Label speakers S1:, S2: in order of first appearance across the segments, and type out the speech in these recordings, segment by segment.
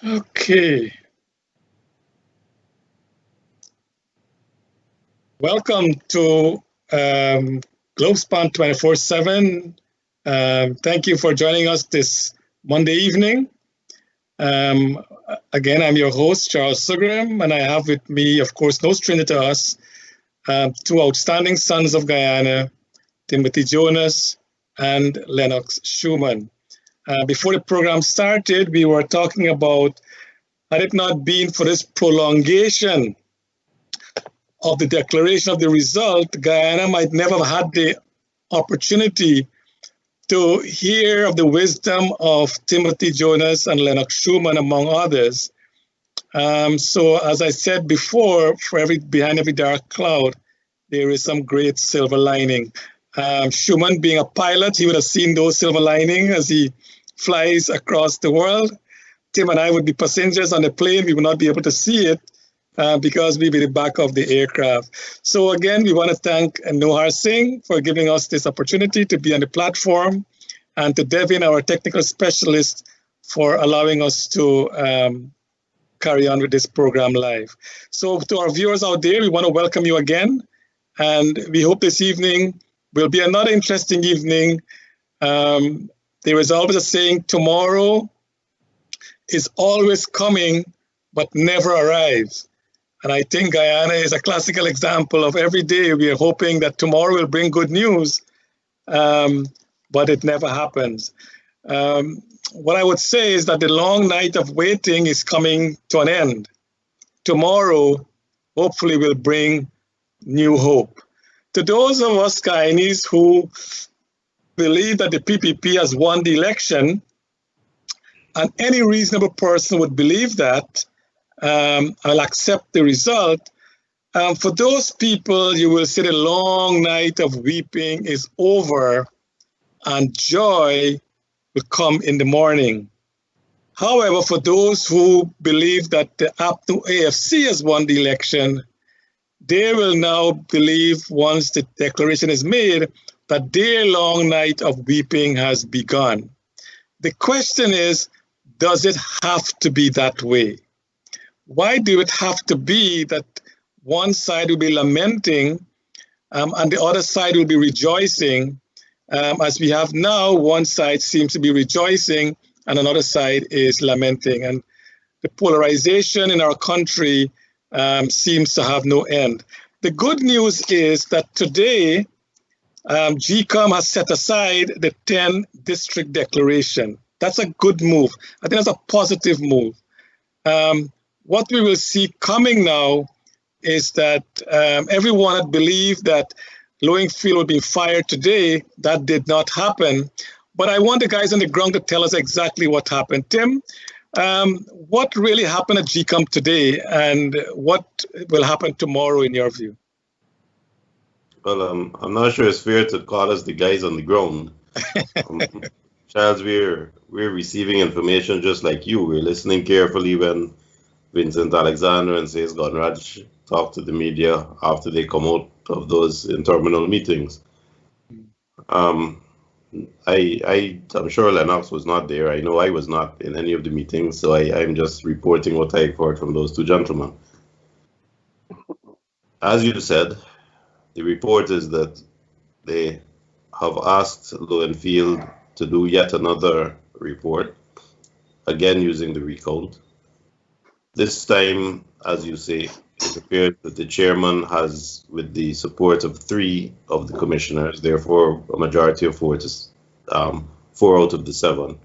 S1: Okay. Welcome to Globespan 24/7. Thank you for joining us this Monday evening. Um, Again, I'm your host, Charles Sugrim, and I have with me, of course, no stranger to us, two outstanding sons of Guyana, Timothy Jonas and Lenox Shuman. Before the program started, we were talking about had it not been for this prolongation of the declaration of the result, Guyana might never have had the opportunity to hear of the wisdom of Timothy Jonas and Lenox Shuman, among others. So, as I said before, behind every dark cloud, there is some great silver lining. Shuman, being a pilot, he would have seen those silver lining as he flies across the world. Tim and I would be passengers on the plane. We would not be able to see it because we'd be the back of the aircraft. So again, we want to thank Nohar Singh for giving us this opportunity to be on the platform, and to Devin, our technical specialist, for allowing us to carry on with this program live. So to our viewers out there, we want to welcome you again, and we hope this evening will be another interesting evening. There is always a saying, tomorrow is always coming, but never arrives. And I think Guyana is a classical example of every day we are hoping that tomorrow will bring good news, but it never happens. What I would say is that the long night of waiting is coming to an end. Tomorrow, hopefully, will bring new hope. To those of us Guyanese who believe that the PPP has won the election, and any reasonable person would believe that, I'll accept the result. For those people, you will see the long night of weeping is over and joy will come in the morning. However, for those who believe that the APNU-AFC has won the election, they will now believe, once the declaration is made, that their long night of weeping has begun. The question is, does it have to be that way? Why do it have to be that one side will be lamenting and the other side will be rejoicing? As we have now, one side seems to be rejoicing and another side is lamenting. And the polarization in our country seems to have no end. The good news is that today, GECOM has set aside the 10 district declaration. That's a good move. I think that's a positive move. What we will see coming now is that everyone had believed that Lowingfield would be fired today. That did not happen. But I want the guys on the ground to tell us exactly what happened. Tim, what really happened at GECOM today, and what will happen tomorrow in your view?
S2: Well, I'm not sure it's fair to call us the guys on the ground. Charles, we're receiving information just like you. We're listening carefully when Vincent Alexander and Says Gonraj talk to the media after they come out of those interminable meetings. I'm sure Lenox was not there. I know I was not in any of the meetings, so I'm just reporting what I heard from those two gentlemen. As you said, the report is that they have asked Lowingfield to do yet another report, again using the recount. This time, as you say, it appears that the chairman has, with the support of 3 of the commissioners, therefore a majority of 4 out of the 7,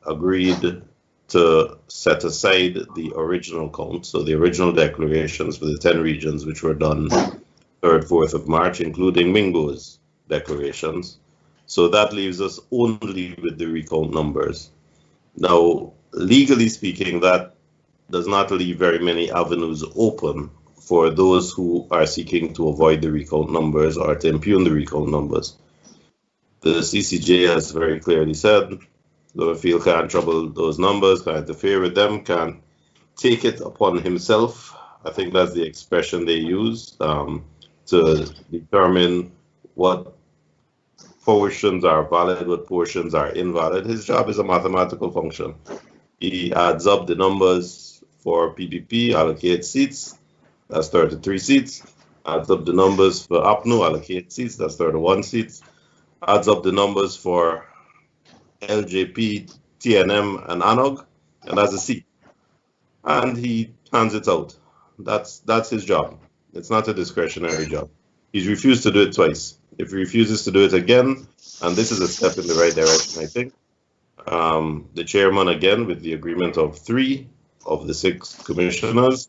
S2: agreed to set aside the original count, so the original declarations for the 10 regions, which were done 3rd, 4th of March, including Mingo's declarations. So that leaves us only with the recount numbers. Now, legally speaking, that does not leave very many avenues open for those who are seeking to avoid the recount numbers or to impugn the recount numbers. The CCJ has very clearly said Lowingfield can't trouble those numbers, can't interfere with them, can't take it upon himself. I think that's the expression they use to determine what portions are valid, what portions are invalid. His job is a mathematical function. He adds up the numbers for PPP, allocates seats, that's 33 seats. Adds up the numbers for APNU, allocates seats, that's 31 seats. Adds up the numbers for LJP, TNM, and ANOG, and that's a seat. And he hands it out. That's his job. It's not a discretionary job. He's refused to do it twice. If he refuses to do it again, and this is a step in the right direction, I think, the chairman, again, with the agreement of 3 of the 6 commissioners,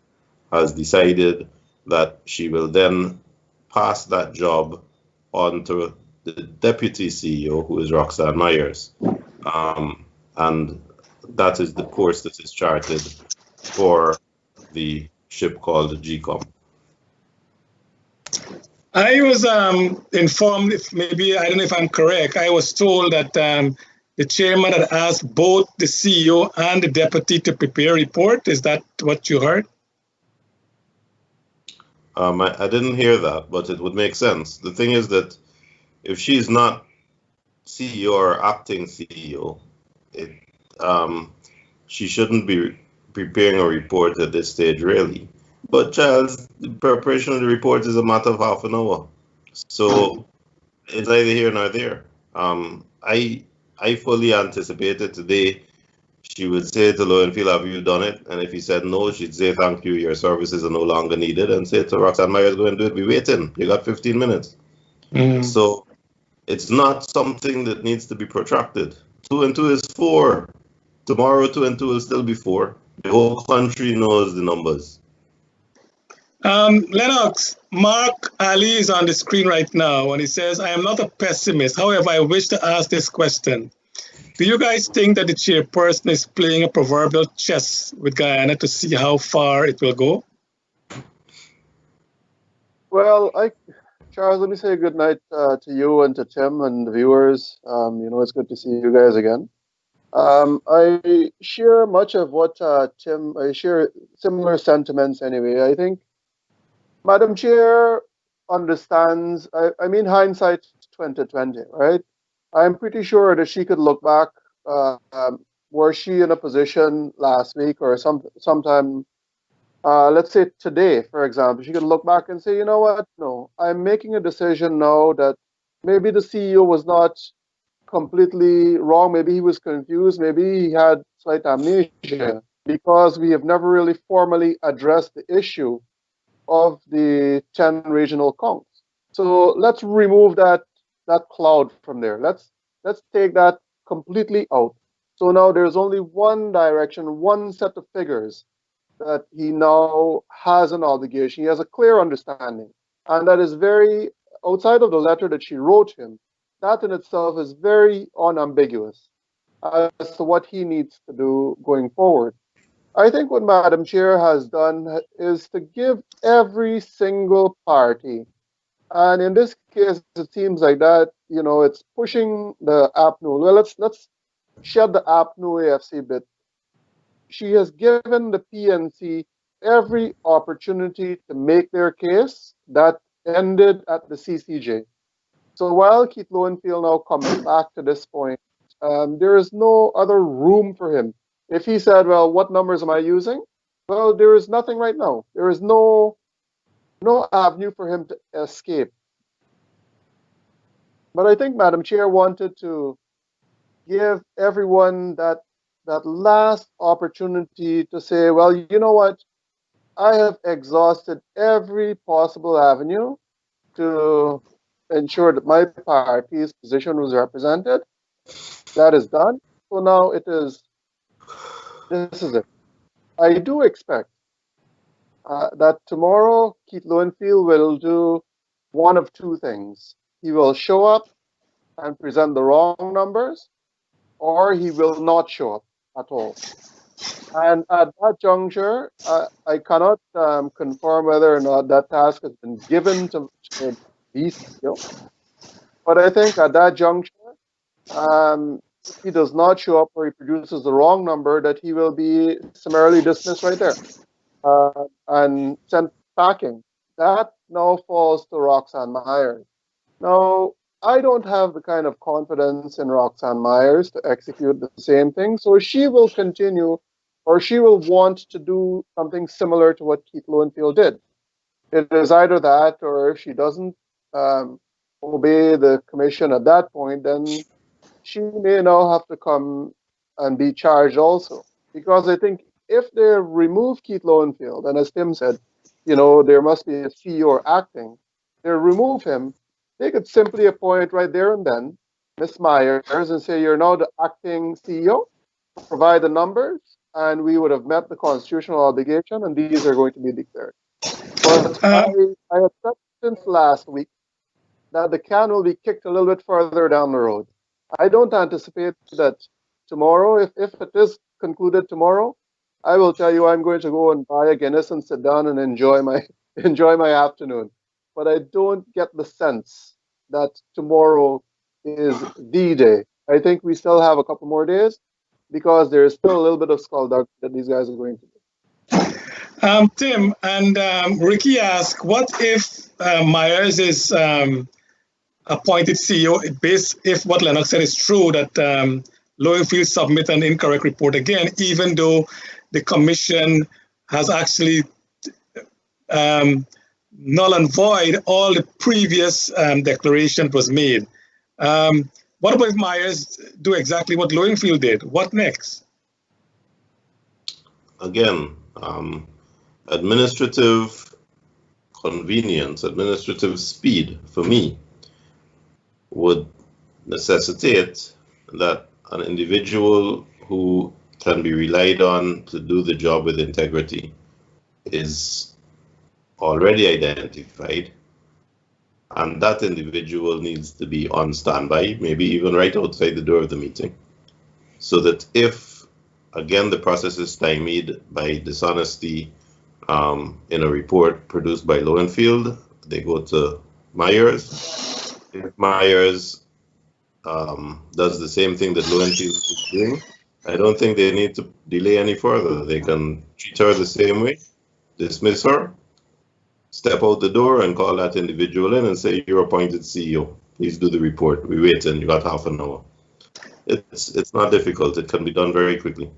S2: has decided that she will then pass that job on to the deputy CEO, who is Roxane Myers. And that is the course that is charted for the ship called GECOM.
S1: I was informed, if maybe, I don't know if I'm correct, I was told that the chairman had asked both the CEO and the deputy to prepare a report. Is that what you heard?
S2: I didn't hear that, but it would make sense. The thing is that if she's not CEO or acting CEO, she shouldn't be preparing a report at this stage, really. But Charles, the preparation of the report is a matter of half an hour. So it's neither here nor there. I fully anticipated today she would say to Lowenfield, have you done it? And if he said no, she'd say, thank you, your services are no longer needed, and say to Roxane Myers, go and do it, be waiting. You got 15 minutes. So it's not something that needs to be protracted. 2 and 2 is 4. Tomorrow, 2 and 2 will still be 4. The whole country knows the numbers.
S1: Lenox, Mark Ali is on the screen right now, and he says, I am not a pessimist. However, I wish to ask this question. Do you guys think that the chairperson is playing a proverbial chess with Guyana to see how far it will go?
S3: Well, Charles, let me say good night to you and to Tim and the viewers. It's good to see you guys again. I share much of what Tim, I share similar sentiments anyway. I think Madam Chair understands, I mean, hindsight 2020, right? I'm pretty sure that she could look back. Were she in a position last week or sometime, let's say today, for example, she could look back and say, you know what? No, I'm making a decision now that maybe the CEO was not completely wrong. Maybe he was confused. Maybe he had slight amnesia because we have never really formally addressed the issue of the 10 regional counts. So let's remove that cloud from there. Let's take that completely out. So now there's only one direction, one set of figures that he now has an obligation. He has a clear understanding. And that is very, outside of the letter that she wrote him, that in itself is very unambiguous as to what he needs to do going forward. I think what Madam Chair has done is to give every single party, and in this case, it seems like that, it's pushing the APNU. Well, let's shed the APNU-AFC bit. She has given the PNC every opportunity to make their case that ended at the CCJ. So while Keith Lowenfield now comes back to this point, there is no other room for him. If he said, well, what numbers am I using? Well, there is nothing right now. There is no avenue for him to escape. But I think Madam Chair wanted to give everyone that last opportunity to say, well, you know what? I have exhausted every possible avenue to ensure that my party's position was represented. That is done. So now this is it. I do expect that tomorrow Keith Lowenfield will do one of two things. He will show up and present the wrong numbers, or he will not show up at all. And at that juncture, I cannot confirm whether or not that task has been given to the CEO. But I think at that juncture, if he does not show up or he produces the wrong number, that he will be summarily dismissed right there and sent packing. That now falls to Roxane Myers. Now, I don't have the kind of confidence in Roxane Myers to execute the same thing. So she will continue, or she will want to do something similar to what Keith Lowenfield did. It is either that, or if she doesn't obey the commission at that point, then she may now have to come and be charged also. Because I think if they remove Keith Lowenfield, and as Tim said, there must be a CEO acting, they remove him, they could simply appoint right there and then Ms. Myers and say, you're now the acting CEO, provide the numbers, and we would have met the constitutional obligation, and these are going to be declared. But I have said since last week that the can will be kicked a little bit further down the road. I don't anticipate that tomorrow, if it is concluded tomorrow, I will tell you I'm going to go and buy a Guinness and sit down and enjoy my afternoon. But I don't get the sense that tomorrow is the day. I think we still have a couple more days because there is still a little bit of skullduggery that these guys are going to do.
S1: Tim and Ricky ask, what if Myers is appointed CEO if what Lenox said is true, that Lowenfield submit an incorrect report again, even though the commission has actually null and void all the previous declaration was made. What about if Myers do exactly what Lowenfield did? What next?
S2: Again, administrative convenience, administrative speed for me would necessitate that an individual who can be relied on to do the job with integrity is already identified, and that individual needs to be on standby, maybe even right outside the door of the meeting, so that if, again, the process is stymied by dishonesty in a report produced by Lowenfield, they go to Myers. If Myers does the same thing that Lowenfield is doing, I don't think they need to delay any further. They can treat her the same way, dismiss her, step out the door and call that individual in and say, you're appointed CEO. Please do the report. We wait and you got half an hour. It's not difficult. It can be done very quickly.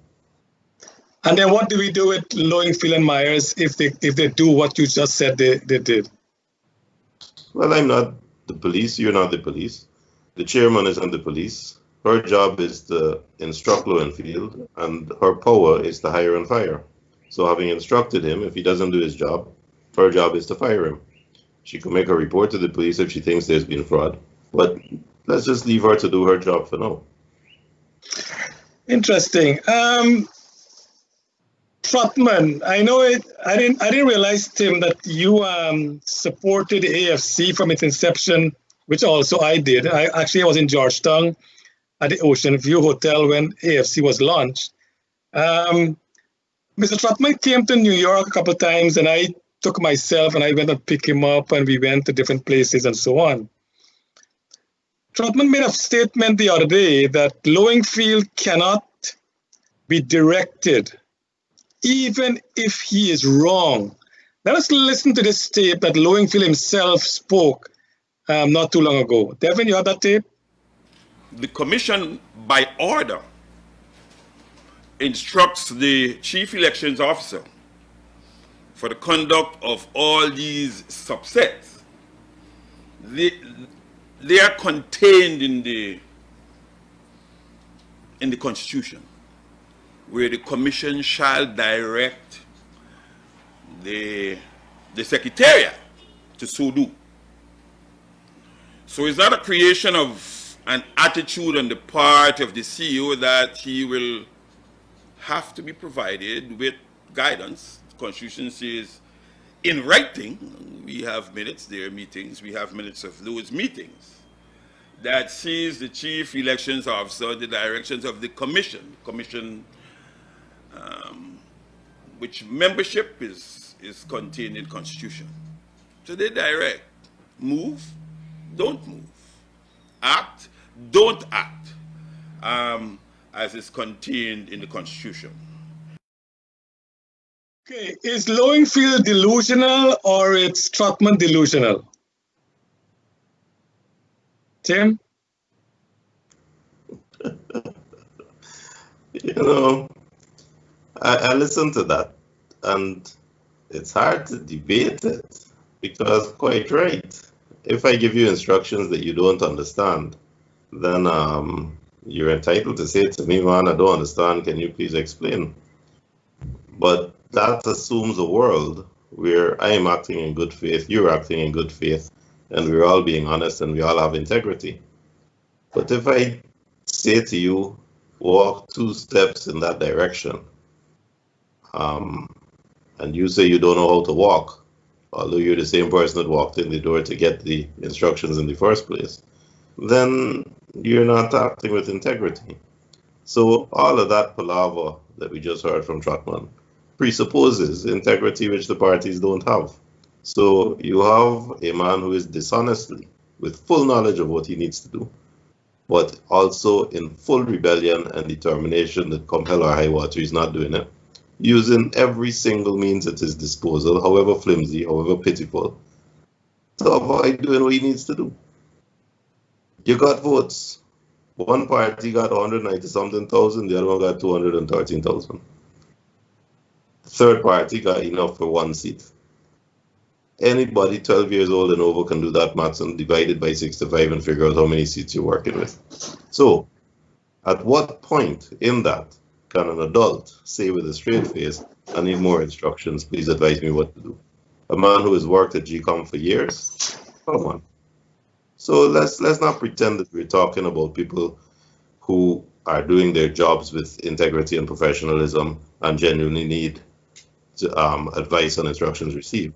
S1: And then what do we do with Lowenfield and Myers if they do what you just said they did?
S2: Well, I'm not the police. You're not the police. The chairman isn't the police. Her job is to instruct Lowenfield, and her power is to hire and fire. So having instructed him, if he doesn't do his job, her job is to fire him. She can make a report to the police if she thinks there's been fraud. But let's just leave her to do her job for now.
S1: Interesting. Trotman, I know it. I didn't realize, Tim, that you supported the AFC from its inception, which also I did. I was in Georgetown at the Ocean View Hotel when AFC was launched. Mr. Trotman came to New York a couple of times, and I took myself and I went and picked him up, and we went to different places and so on. Trotman made a statement the other day that Lowenfield cannot be directed even if he is wrong. Let us listen to this tape that Lowenfield himself spoke not too long ago. Devin, you have that tape?
S4: The commission, by order, instructs the chief elections officer for the conduct of all these subsets. They are contained in the Constitution, where the commission shall direct the secretariat to so do. So it's not a creation of an attitude on the part of the CEO that he will have to be provided with guidance. The Constitution says in writing, we have minutes, there are meetings, we have minutes of those meetings, that sees the chief elections officer the directions of the commission. Which membership is contained in the Constitution. So they direct, move, don't move, act, don't act, as is contained in the Constitution.
S1: Okay, is Lowenfield delusional or is Trotman delusional? Tim?
S2: You know, I listened to that, and it's hard to debate it because, quite right, if I give you instructions that you don't understand, then you're entitled to say to me, man, I don't understand, can you please explain? But that assumes a world where I am acting in good faith, you're acting in good faith, and we're all being honest and we all have integrity. But if I say to you, walk 2 steps in that direction, and you say you don't know how to walk, although you're the same person that walked in the door to get the instructions in the first place, then you're not acting with integrity. So all of that palaver that we just heard from Trotman presupposes integrity which the parties don't have. So you have a man who is dishonestly, with full knowledge of what he needs to do, but also in full rebellion and determination that come hell or high water, he's not doing it, using every single means at his disposal, however flimsy, however pitiful, to avoid doing what he needs to do. You got votes. One party got 190-something thousand, the other one got 213,000. The third party got enough for 1 seat. Anybody 12 years old and over can do that maths and divide it by 65 and figure out how many seats you're working with. So, at what point in that can an adult say with a straight face, I need more instructions, please advise me what to do? A man who has worked at GECOM for years? Come on. So let's not pretend that we're talking about people who are doing their jobs with integrity and professionalism and genuinely need advice and instructions received.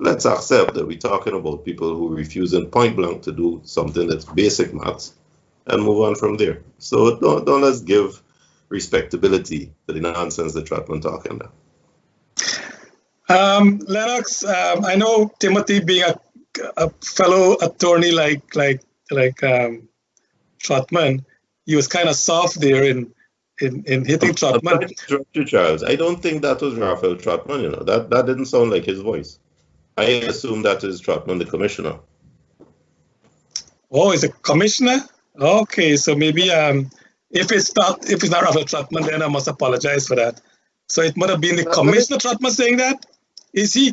S2: Let's accept that we're talking about people who refuse in point blank to do something that's basic maths and move on from there. So don't let's give respectability to the nonsense that Trotman talking about.
S1: Lenox, I know Timothy being a fellow attorney like Trotman, he was kind of soft there in hitting Trotman.
S2: Charles, I don't think that was Raphael Trotman. You know that didn't sound like his voice. I assume that is Trotman, the commissioner.
S1: Oh, is it commissioner? Okay, so maybe if it's not Raphael Trotman, then I must apologize for that. So it might have been the commissioner Trotman saying that. Is he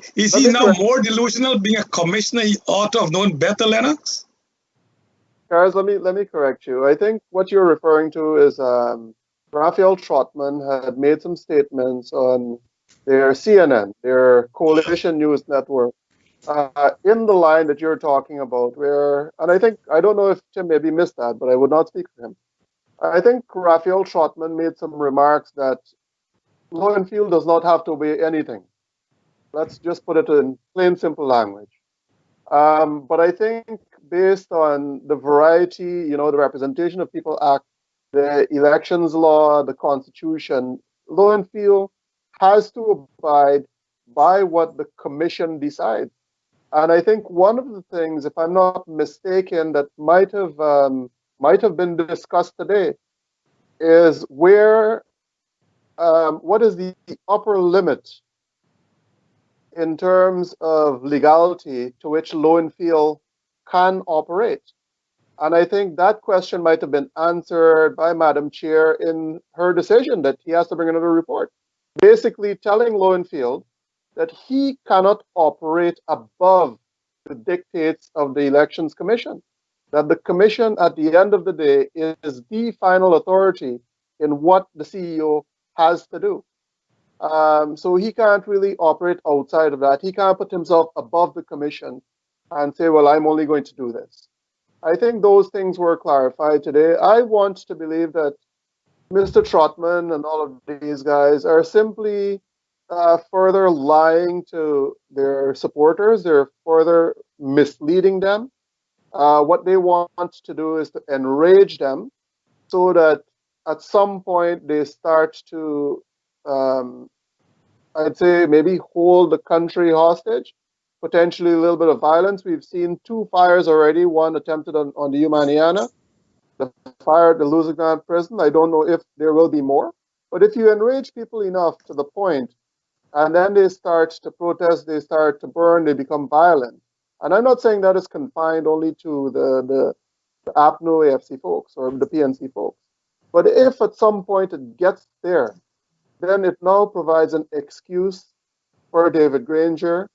S1: now more delusional being a commissioner? He ought to have known better, Lenox.
S3: Charles, let me correct you. I think what you're referring to is Raphael Trotman had made some statements on their CNN, their coalition news network, in the line that you're talking about, where, and I don't know if Tim maybe missed that, but I would not speak for him. I think Raphael Trotman made some remarks that law and field does not have to obey anything. Let's just put it in plain, simple language. But I think based on the variety, the Representation of People Act, the elections law, the Constitution, law and field has to abide by what the commission decides. And I think one of the things, if I'm not mistaken, that might have been discussed today is what is the upper limit in terms of legality to which law and field can operate. And I think that question might have been answered by Madam Chair in her decision that he has to bring another report, basically telling law and field that he cannot operate above the dictates of the Elections Commission, that the commission at the end of the day is the final authority in what the CEO has to do. So he can't really operate outside of that. He can't put himself above the commission and say, well, I'm only going to do this. I think those things were clarified today. I want to believe that Mr. Trotman and all of these guys are simply further lying to their supporters. They're further misleading them. What they want to do is to enrage them so that at some point they start to I'd say maybe hold the country hostage, potentially a little bit of violence. We've seen 2 fires already, one attempted on the Humaniana, the fire at the Lusignan prison. I don't know if there will be more. But if you enrage people enough to the point, and then they start to protest, they start to burn, they become violent. And I'm not saying that is confined only to APNU-AFC folks or the PNC folks. But if at some point it gets there, then it now provides an excuse for David Granger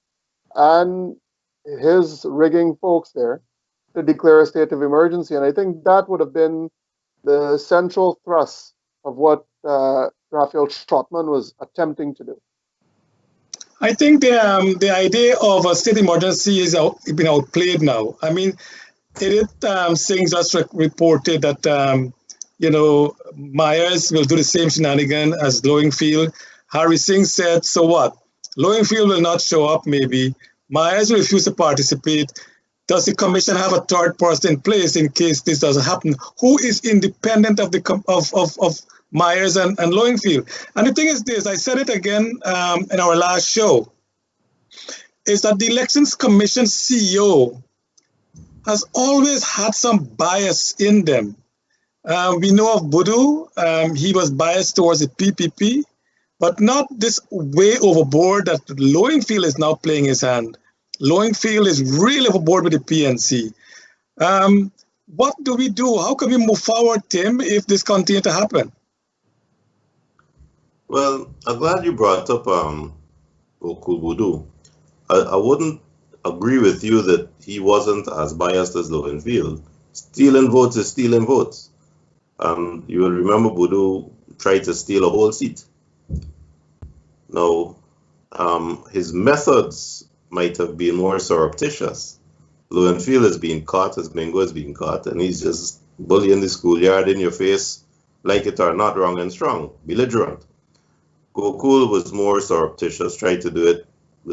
S3: and his rigging folks there to declare a state of emergency. And I think that would have been the central thrust of what Raphael Trotman was attempting to do.
S1: I think the idea of a state emergency is been outplayed now. I mean, Singh just reported that Myers will do the same shenanigan as Lowingfield. Harry Singh said, so what? Lowingfield will not show up, maybe. Myers will refuse to participate. Does the commission have a third person in place in case this doesn't happen? Who is independent of Myers and Lowingfield? And the thing is this, I said it again in our last show, is that the Elections Commission CEO has always had some bias in them. We know of Boodoo, he was biased towards the PPP, but not this way overboard that Lowingfield is now playing his hand. Lowingfield is really overboard with the PNC. What do we do? How can we move forward, Tim, if this continues to happen?
S2: Well, I'm glad you brought up Okul Boodoo. I wouldn't agree with you that he wasn't as biased as Lowingfield. Stealing votes is stealing votes. You will remember Boodoo tried to steal a whole seat. Now, his methods might have been more surreptitious. Lowingfield is being caught as Mingo is being caught, and he's just bullying the schoolyard in your face, like it or not, wrong and strong, belligerent. Gokul was more surreptitious, tried to do it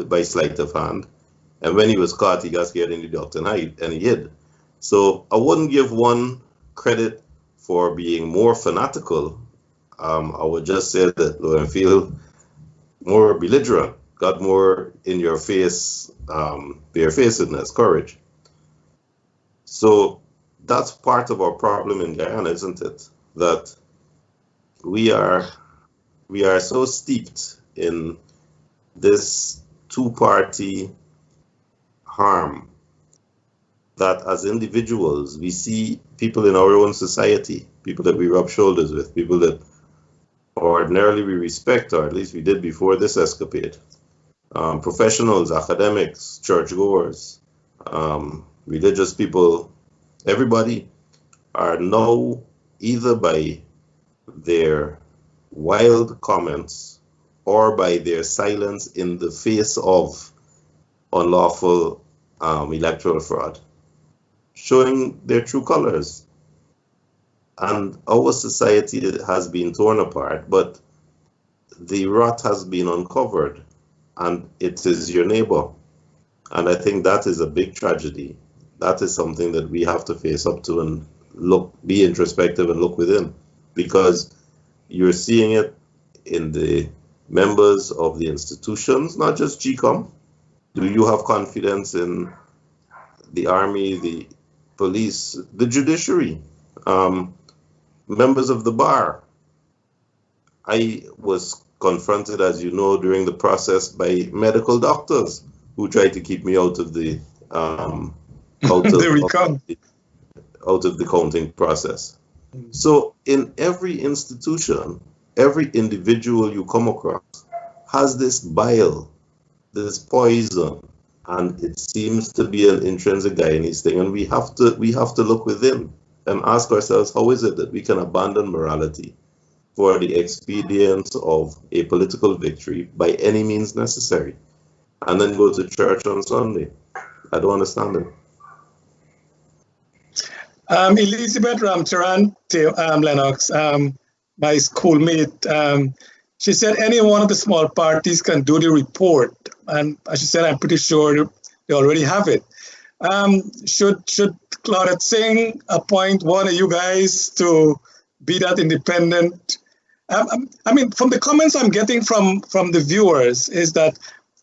S2: by sleight of hand, and when he was caught, he got scared and he ducked and he hid. So I wouldn't give one credit for being more fanatical. I would just say that Lowingfield more belligerent, got more in your face, barefacedness, courage. So that's part of our problem in Guyana, isn't it? That we are so steeped in this two-party harm that as individuals, we see people in our own society, people that we rub shoulders with, people that ordinarily we respect, or at least we did before this escapade. Professionals, academics, churchgoers, religious people, everybody are now either by their wild comments or by their silence in the face of unlawful electoral fraud, showing their true colors. And our society has been torn apart, but the rot has been uncovered, and it is your neighbor. And I think that is a big tragedy. That is something that we have to face up to and be introspective and look within, because you're seeing it in the members of the institutions, not just GECOM. Do you have confidence in the army, the police, the judiciary, members of the bar? I was confronted, as you know, during the process by medical doctors who tried to keep me out of the out of the counting process. So in every institution, every individual you come across has this bile, this poison, and it seems to be an intrinsic Guyanese thing. And we have to look within and ask ourselves, how is it that we can abandon morality for the expedience of a political victory by any means necessary, and then go to church on Sunday? I don't understand it.
S1: Elizabeth Ramcharan, Lenox, my schoolmate, she said any one of the small parties can do the report. And as she said, I'm pretty sure they already have it. Should Claudette Singh appoint one of you guys to be that independent? I mean, from the comments I'm getting from the viewers is that,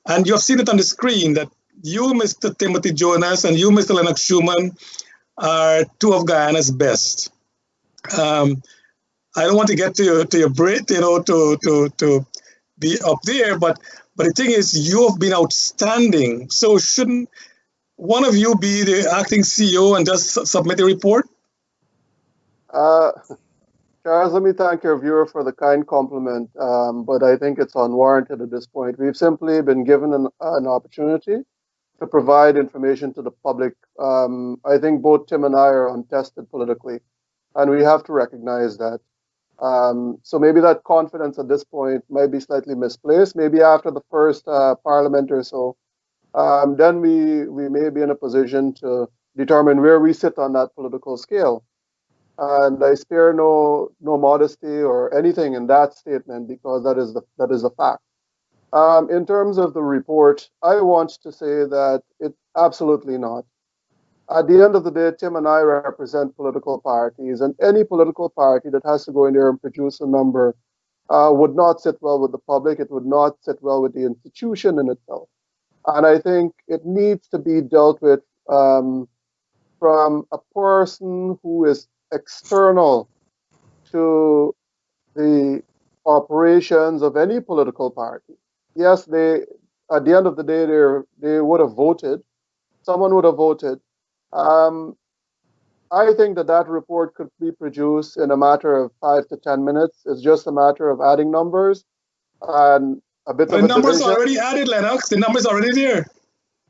S1: and you've seen it on the screen, that you, Mr. Timothy Jonas, and you, Mr. Lenox Shuman, are two of Guyana's best. I don't want to get to your Brit, to be up there, but the thing is, you have been outstanding. So shouldn't one of you be the acting CEO and just submit a report?
S3: Uh, Charles, let me thank your viewer for the kind compliment, but I think it's unwarranted at this point. We've simply been given an opportunity to provide information to the public. I think both Tim and I are untested politically, and we have to recognize that. So maybe that confidence at this point might be slightly misplaced. Maybe after the first parliament or so, then we may be in a position to determine where we sit on that political scale. And I spare no modesty or anything in that statement because that is the fact. In terms of the report, I want to say that it absolutely not. At the end of the day, Tim and I represent political parties, and any political party that has to go in there and produce a number would not sit well with the public. It would not sit well with the institution in itself. And I think it needs to be dealt with from a person who is external to the operations of any political party. Yes, they at the end of the day they would have voted. Someone would have voted. I think that report could be produced in a matter of 5 to 10 minutes. It's just a matter of adding numbers and a bit of a
S1: numbers
S3: division.
S1: already added, Lenox. The numbers already there.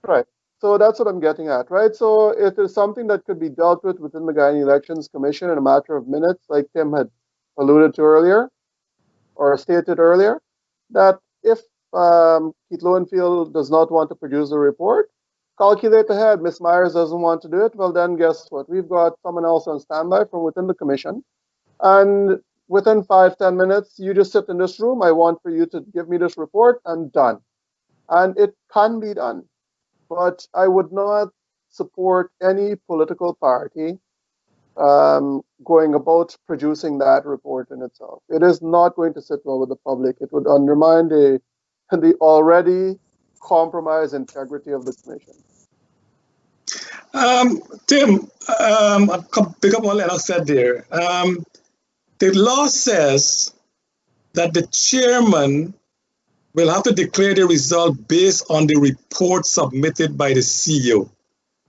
S3: Right. So that's what I'm getting at, right? So it is something that could be dealt with within the Guyana Elections Commission in a matter of minutes, like Tim had alluded to earlier, or stated earlier, that if Keith Lowenfield does not want to produce a report, calculate ahead. Miss Myers doesn't want to do it. Well, then guess what? We've got someone else on standby from within the commission. And within 5-10 minutes, you just sit in this room. I want for you to give me this report and done. And it can be done. But I would not support any political party going about producing that report in itself. It is not going to sit well with the public. It would undermine the already compromised integrity of the commission.
S1: Tim, pick up what Lenox said there. The law says that the chairman will have to declare the result based on the report submitted by the CEO.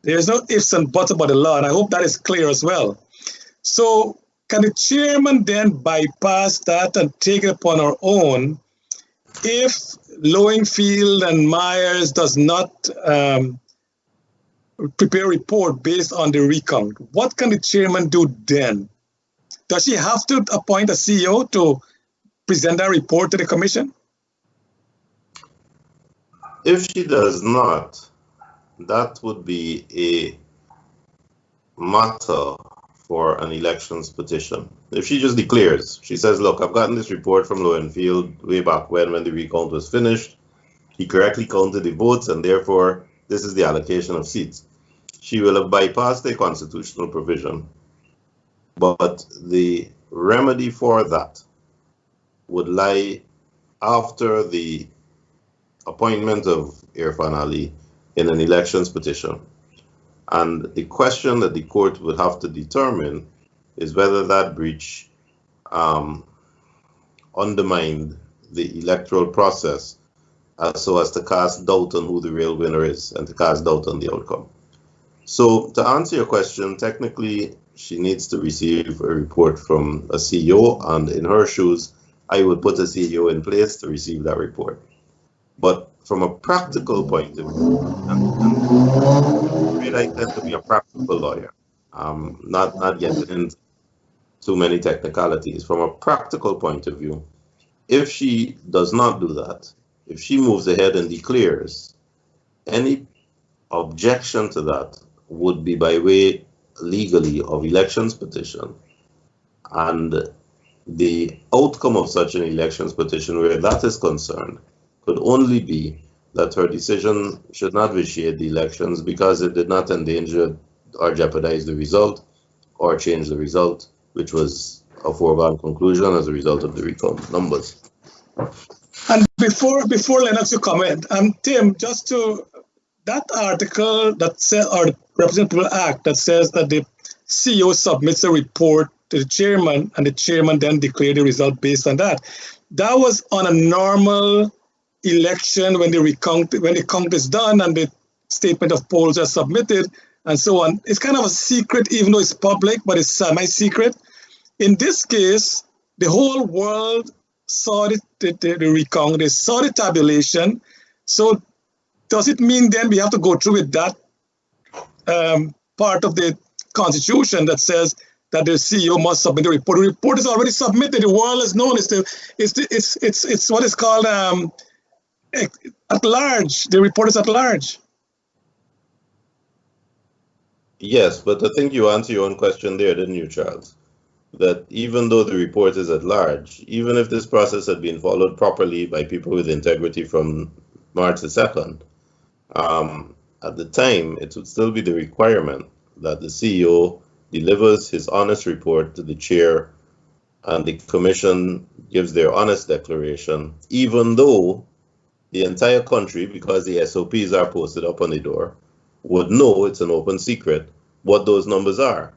S1: There's no ifs and buts about the law, and I hope that is clear as well. So can the chairman then bypass that and take it upon our own if Lowenfield and Myers does not prepare a report based on the recount? What can the chairman do then? Does she have to appoint a CEO to present that report to the commission?
S2: If she does not, that would be a matter for an elections petition. If she just declares, she says, look, I've gotten this report from Lowenfield way back when the recount was finished. He correctly counted the votes, and therefore this is the allocation of seats. She will have bypassed a constitutional provision. But the remedy for that would lie after the appointment of Irfan Ali in an elections petition. And the question that the court would have to determine is whether that breach undermined the electoral process so as to cast doubt on who the real winner is and to cast doubt on the outcome. So to answer your question, technically, she needs to receive a report from a CEO, and in her shoes, I would put a CEO in place to receive that report. But from a practical point of view, and I tend to be a practical lawyer, not getting into too many technicalities. From a practical point of view, if she does not do that, if she moves ahead and declares, any objection to that would be by way legally of elections petition. And the outcome of such an elections petition where that is concerned could only be that her decision should not vitiate the elections because it did not endanger or jeopardize the result or change the result, which was a foregone conclusion as a result of the recount numbers.
S1: And before Lenox you comment, Tim, just to that article that says, or the Representative Act that says that the CEO submits a report to the chairman and the chairman then declares the result based on that. That was on a normal election when the count is done and the statement of polls are submitted and so on. It's kind of a secret, even though it's public, but it's semi-secret. In this case, the whole world saw the recount, they saw the tabulation. So does it mean then we have to go through with that part of the Constitution that says that the CEO must submit a report? The report is already submitted. The world is known. It's what is called at large. The report is at large.
S2: Yes, but I think you answered your own question there, didn't you, Charles? That even though the report is at large, even if this process had been followed properly by people with integrity from March the 2nd, at the time, it would still be the requirement that the CEO delivers his honest report to the chair and the commission gives their honest declaration, even though the entire country, because the SOPs are posted up on the door, would know it's an open secret what those numbers are.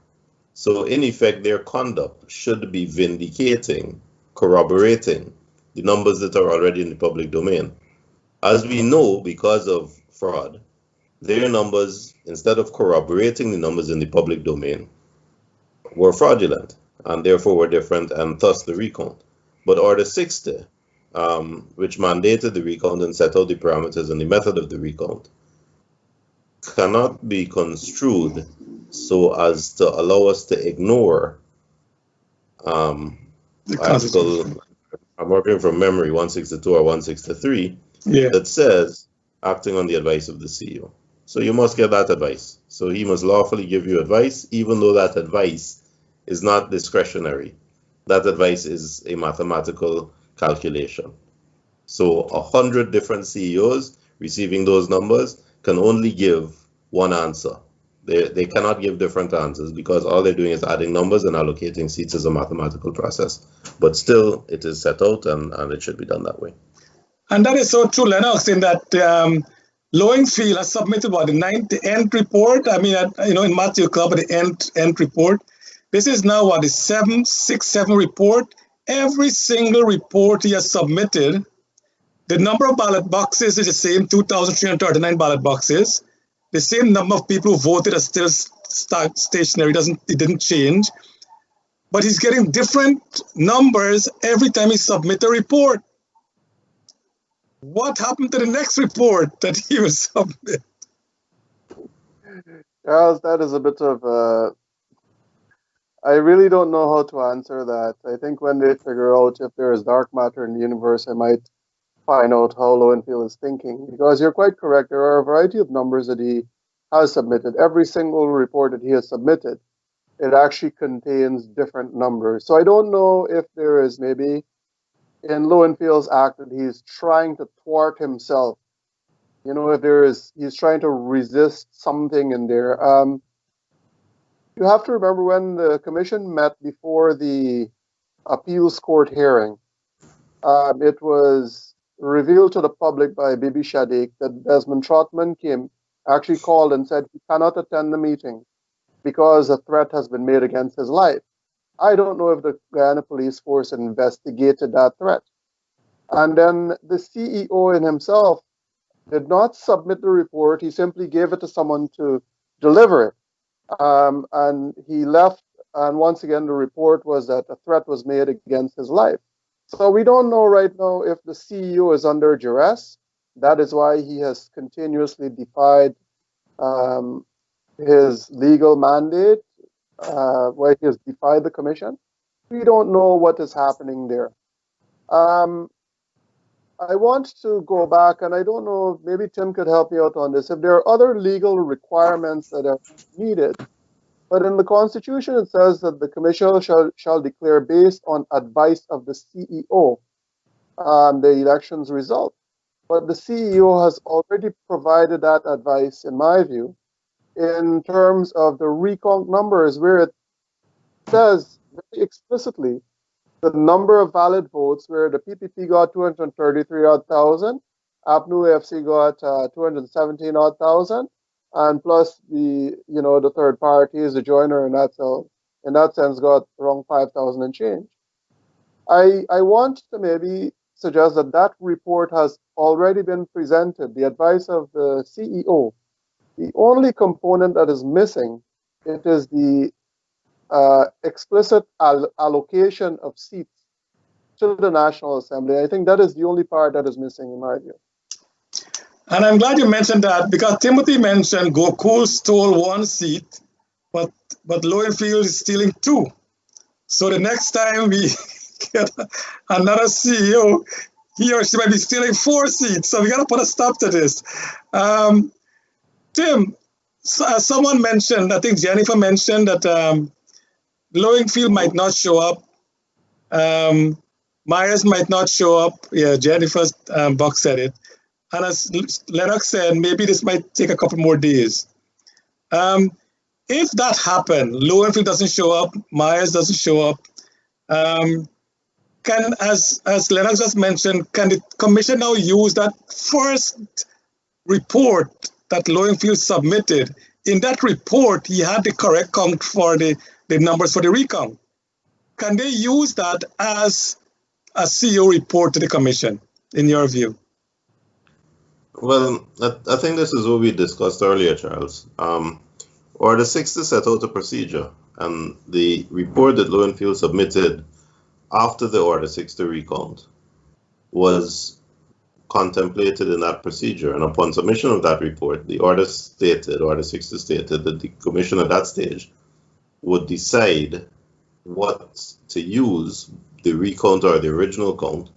S2: So in effect, their conduct should be vindicating, corroborating the numbers that are already in the public domain. As we know, because of fraud, their numbers, instead of corroborating the numbers in the public domain, were fraudulent and therefore were different, and thus the recount. But Order 60, which mandated the recount and set out the parameters and the method of the recount, cannot be construed so as to allow us to ignore article, I'm working from memory, 162 or 163, that says acting on the advice of the CEO. So you must get that advice. So he must lawfully give you advice, even though that advice is not discretionary. That advice is a mathematical calculation. So 100 different CEOs receiving those numbers can only give one answer. They cannot give different answers because all they're doing is adding numbers and allocating seats as a mathematical process. But still, it is set out and it should be done that way.
S1: And that is so true, Lenox, in that Lowenfield has submitted the end report. I mean, in Matthew Club, the end report. This is now the 767 report. Every single report he has submitted, the number of ballot boxes is the same, 2,339 ballot boxes. The same number of people who voted are still stationary. It didn't change. But he's getting different numbers every time he submits a report. What happened to the next report that he will submit?
S3: Charles, that is a bit of I really don't know how to answer that. I think when they figure out if there is dark matter in the universe, I might find out how Lowenfield is thinking. Because you're quite correct. There are a variety of numbers that he has submitted. Every single report that he has submitted, it actually contains different numbers. So I don't know if there is maybe in Lowenfield's act that he's trying to thwart himself. If he's trying to resist something in there. You have to remember when the commission met before the appeals court hearing, it was revealed to the public by Bibi Shadiq that Desmond Trotman actually called and said he cannot attend the meeting because a threat has been made against his life. I don't know if the Guyana Police Force investigated that threat. And then the CEO in himself did not submit the report. He simply gave it to someone to deliver it. And he left. And once again, the report was that a threat was made against his life. So we don't know right now if the CEO is under duress. That is why he has continuously defied his legal mandate, why he has defied the commission. We don't know what is happening there. I want to go back, and I don't know, maybe Tim could help me out on this. If there are other legal requirements that are needed, but in the Constitution it says that the Commission shall declare based on advice of the CEO the election's result. But the CEO has already provided that advice, in my view, in terms of the recount numbers, where it says very explicitly the number of valid votes, where the PPP got 233,000, APNU-AFC got 217,000, and plus the third parties, the joiner, in that sense got around 5,000 and change. I want to maybe suggest that report has already been presented, the advice of the CEO. The only component that is missing, it is the explicit allocation of seats to the National Assembly. I think that is the only part that is missing in my view.
S1: And I'm glad you mentioned that, because Timothy mentioned Gokul stole 1 seat, but Lowenfield is stealing 2. So the next time we get another CEO, he or she might be stealing 4 seats. So we got to put a stop to this. Tim, someone mentioned, I think Jennifer mentioned that Lowenfield might not show up. Myers might not show up. Yeah, Jennifer's box said it. And as Lenox said, maybe this might take a couple more days. If that happened, Lowenfield doesn't show up, Myers doesn't show up, can, as Lenox just mentioned, can the commission now use that first report that Lowenfield submitted? In that report, he had the correct count for the numbers for the recount. Can they use that as a CEO report to the commission, in your view?
S2: Well, I think this is what we discussed earlier, Charles. Order 60 set out a procedure, and the report that Lowenfield submitted after the Order 60 recount was contemplated in that procedure. And upon submission of that report, the Order 60 stated that the commission at that stage would decide what to use, the recount or the original count,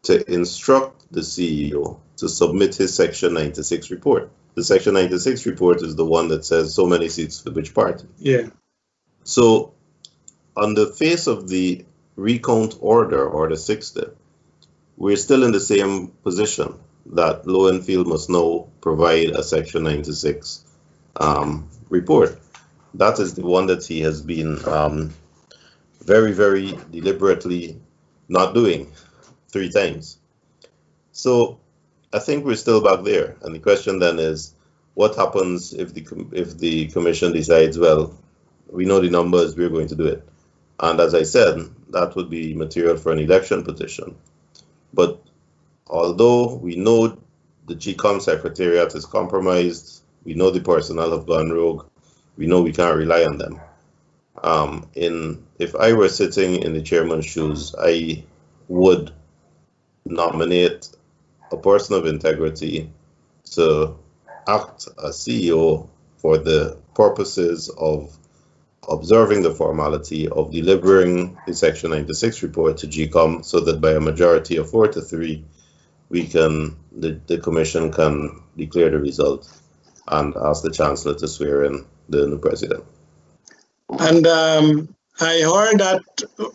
S2: to instruct the CEO to submit his Section 96 report. The Section 96 report is the one that says so many seats for which party.
S1: Yeah.
S2: So on the face of the recount order, Order 60, we're still in the same position that Lowenfield must now provide a Section 96 report. That is the one that he has been very, very deliberately not doing 3 times. So I think we're still back there. And the question then is, what happens if the commission decides, well, we know the numbers, we're going to do it. And as I said, that would be material for an election petition. But although we know the GECOM Secretariat is compromised, we know the personnel have gone rogue, we know we can't rely on them. If I were sitting in the chairman's shoes, I would nominate a person of integrity to act as CEO for the purposes of observing the formality of delivering the Section 96 report to GECOM, so that by a majority of 4-3, the commission can declare the result and ask the Chancellor to swear in the new president.
S1: And I heard that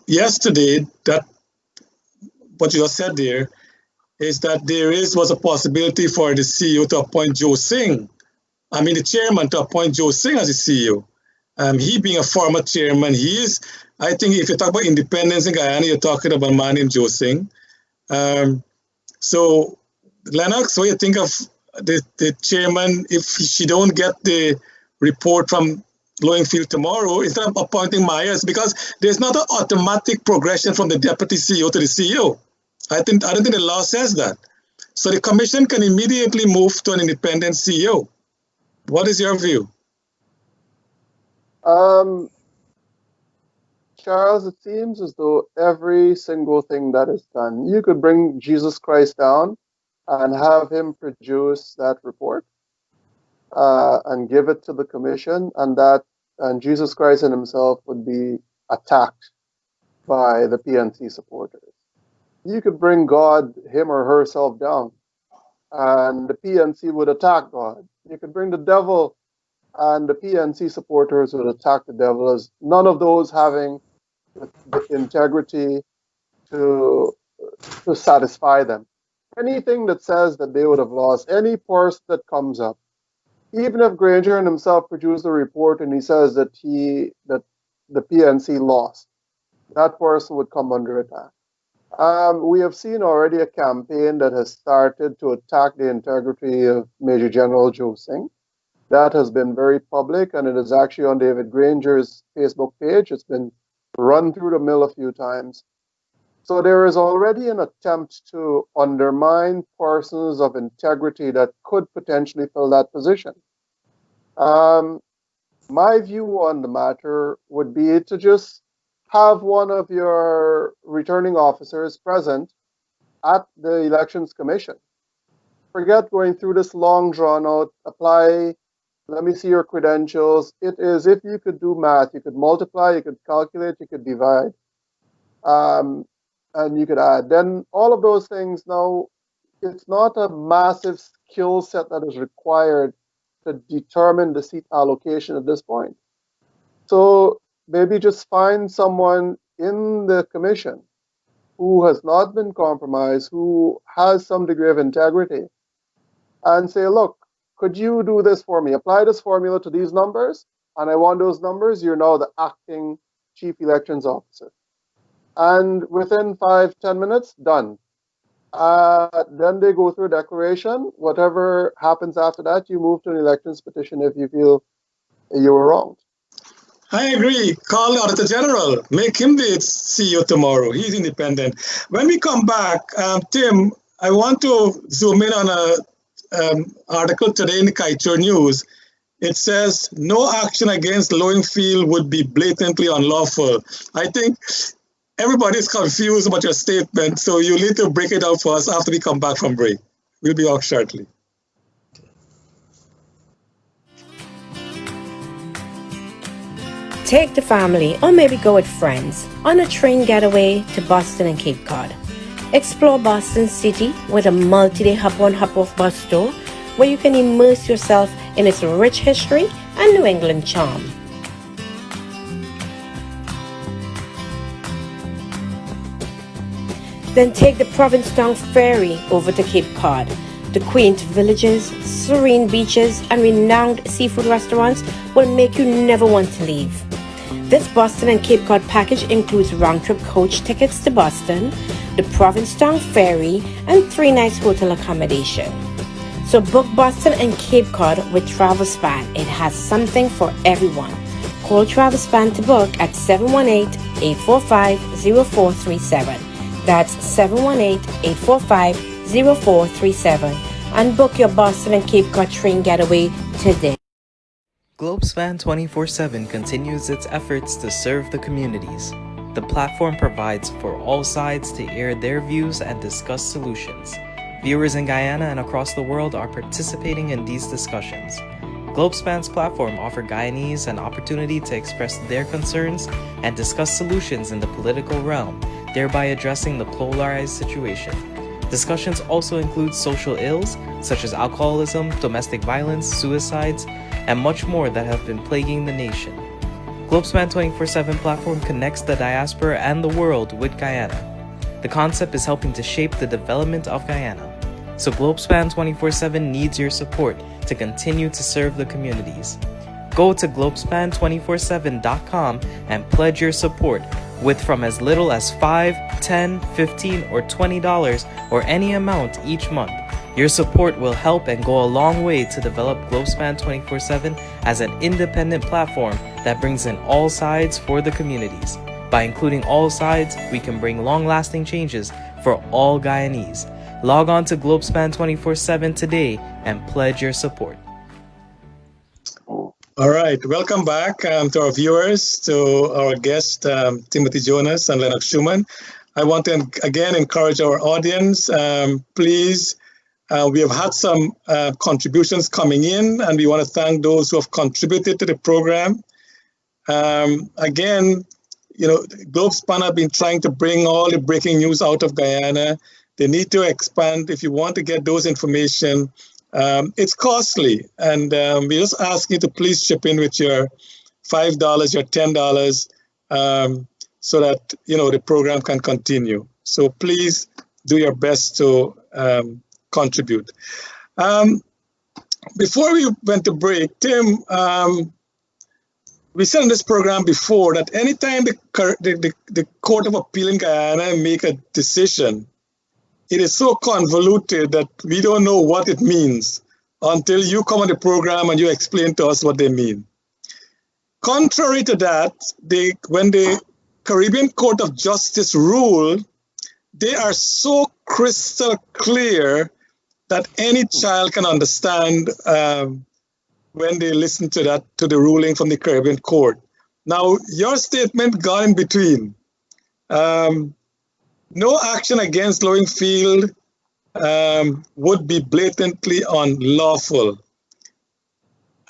S1: yesterday, that what you just said there is that there was a possibility for the CEO to appoint the chairman to appoint Joe Singh as the CEO. He being a former chairman, I think if you talk about independence in Guyana, you're talking about a man named Joe Singh. So, Lenox, what do you think of the chairman if she don't get the report from Lowenfield tomorrow, instead of appointing Myers? Because there's not an automatic progression from the deputy CEO to the CEO. I don't think the law says that. So the commission can immediately move to an independent CEO. What is your view?
S3: Charles, it seems as though every single thing that is done, you could bring Jesus Christ down and have him produce that report and give it to the commission, and Jesus Christ in himself would be attacked by the PNC supporters. You could bring God, him or herself, down, and the PNC would attack God. You could bring the devil, and the PNC supporters would attack the devil, as none of those having the integrity to satisfy them. Anything that says that they would have lost, any person that comes up, even if Granger and himself produced a report and he says that the PNC lost, that person would come under attack. We have seen already a campaign that has started to attack the integrity of Major General Joe Singh. That has been very public, and it is actually on David Granger's Facebook page. It's been run through the mill a few times. So there is already an attempt to undermine persons of integrity that could potentially fill that position. my view on the matter would be to just have one of your returning officers present at the Elections Commission. Forget going through this long drawn out, apply, let me see your credentials. It is, if you could do math, you could multiply, you could calculate, you could divide, and you could add. Then all of those things now, it's not a massive skill set that is required to determine the seat allocation at this point. So maybe just find someone in the commission who has not been compromised, who has some degree of integrity, and say, look, could you do this for me? Apply this formula to these numbers, and I want those numbers. You're now the acting chief elections officer. And within 5-10 minutes, done. Then they go through a declaration. Whatever happens after that, you move to an elections petition if you feel you were wronged.
S1: I agree. Call the Auditor General. Make him the CEO tomorrow. He's independent. When we come back, Tim, I want to zoom in on a article today in the Kaichur News. It says no action against Lowenfield would be blatantly unlawful. I think everybody's confused about your statement, so you need to break it down for us after we come back from break. We'll be back shortly.
S5: Take the family, or maybe go with friends, on a train getaway to Boston and Cape Cod. Explore Boston City with a multi-day hop-on, hop-off bus tour where you can immerse yourself in its rich history and New England charm. Then take the Provincetown ferry over to Cape Cod. The quaint villages, serene beaches, and renowned seafood restaurants will make you never want to leave. This Boston and Cape Cod package includes round-trip coach tickets to Boston, the Provincetown ferry, and 3 nights hotel accommodation. So book Boston and Cape Cod with Travelspan. It has something for everyone. Call Travelspan to book at 718-845-0437. That's 718-845-0437. And book your Boston and Cape Cod train getaway today.
S6: Globespan 24/7 continues its efforts to serve the communities. The platform provides for all sides to air their views and discuss solutions. Viewers in Guyana and across the world are participating in these discussions. Globespan's platform offers Guyanese an opportunity to express their concerns and discuss solutions in the political realm, thereby addressing the polarized situation. Discussions also include social ills such as alcoholism, domestic violence, suicides, and much more that have been plaguing the nation. Globespan 24/7 platform connects the diaspora and the world with Guyana. The concept is helping to shape the development of Guyana. So Globespan 24/7 needs your support to continue to serve the communities. Go to globespan247.com and pledge your support with from as little as $5, $10, $15, or $20 or any amount each month. Your support will help and go a long way to develop Globespan 24/7 as an independent platform that brings in all sides for the communities. By including all sides, we can bring long-lasting changes for all Guyanese. Log on to Globespan 24/7 today and pledge your support.
S1: All right, welcome back to our viewers, to our guest, Timothy Jonas and Lenox Shuman. I want to again encourage our audience, please. We have had some contributions coming in, and we want to thank those who have contributed to the program. Again, you know, Globespan have been trying to bring all the breaking news out of Guyana. They need to expand. If you want to get those information, it's costly, and we just ask you to please chip in with your $5, your $10, so that, you know, the program can continue. So please do your best to contribute. Before we went to break, Tim, we said in this program before that anytime the Court of Appeal in Guyana make a decision, it is so convoluted that we don't know what it means until you come on the program and you explain to us what they mean. Contrary to that, when the Caribbean Court of Justice ruled, they are so crystal clear that any child can understand when they listened to the ruling from the Caribbean court. Now, your statement got in between. No action against Lowingfield would be blatantly unlawful.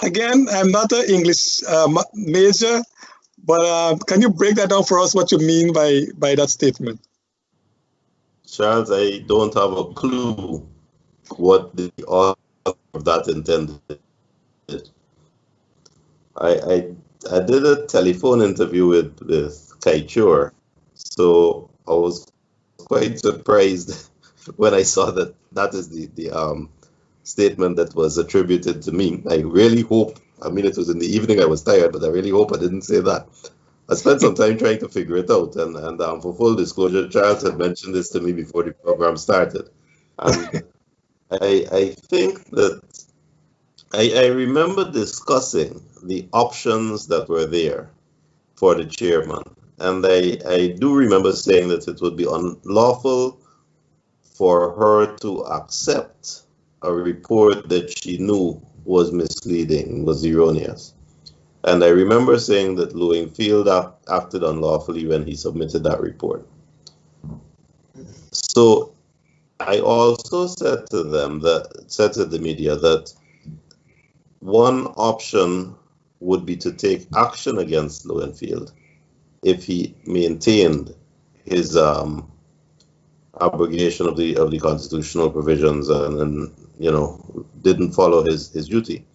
S1: Again, I'm not an English major, but can you break that down for us, what you mean by that statement?
S2: Charles, I don't have a clue what the author of that intended. I did a telephone interview with Kaichur, so I was quite surprised when I saw that is the statement that was attributed to me. I really hope, I mean, it was in the evening, I was tired, but I really hope I didn't say that. I spent some time trying to figure it out, and for full disclosure, Charles had mentioned this to me before the program started. And I think that I remember discussing the options that were there for the chairman. And I do remember saying that it would be unlawful for her to accept a report that she knew was misleading, was erroneous. And I remember saying that Lowingfield acted unlawfully when he submitted that report. So I also said to the media that one option would be to take action against Lowingfield if he maintained his abrogation of the constitutional provisions and didn't follow his duty.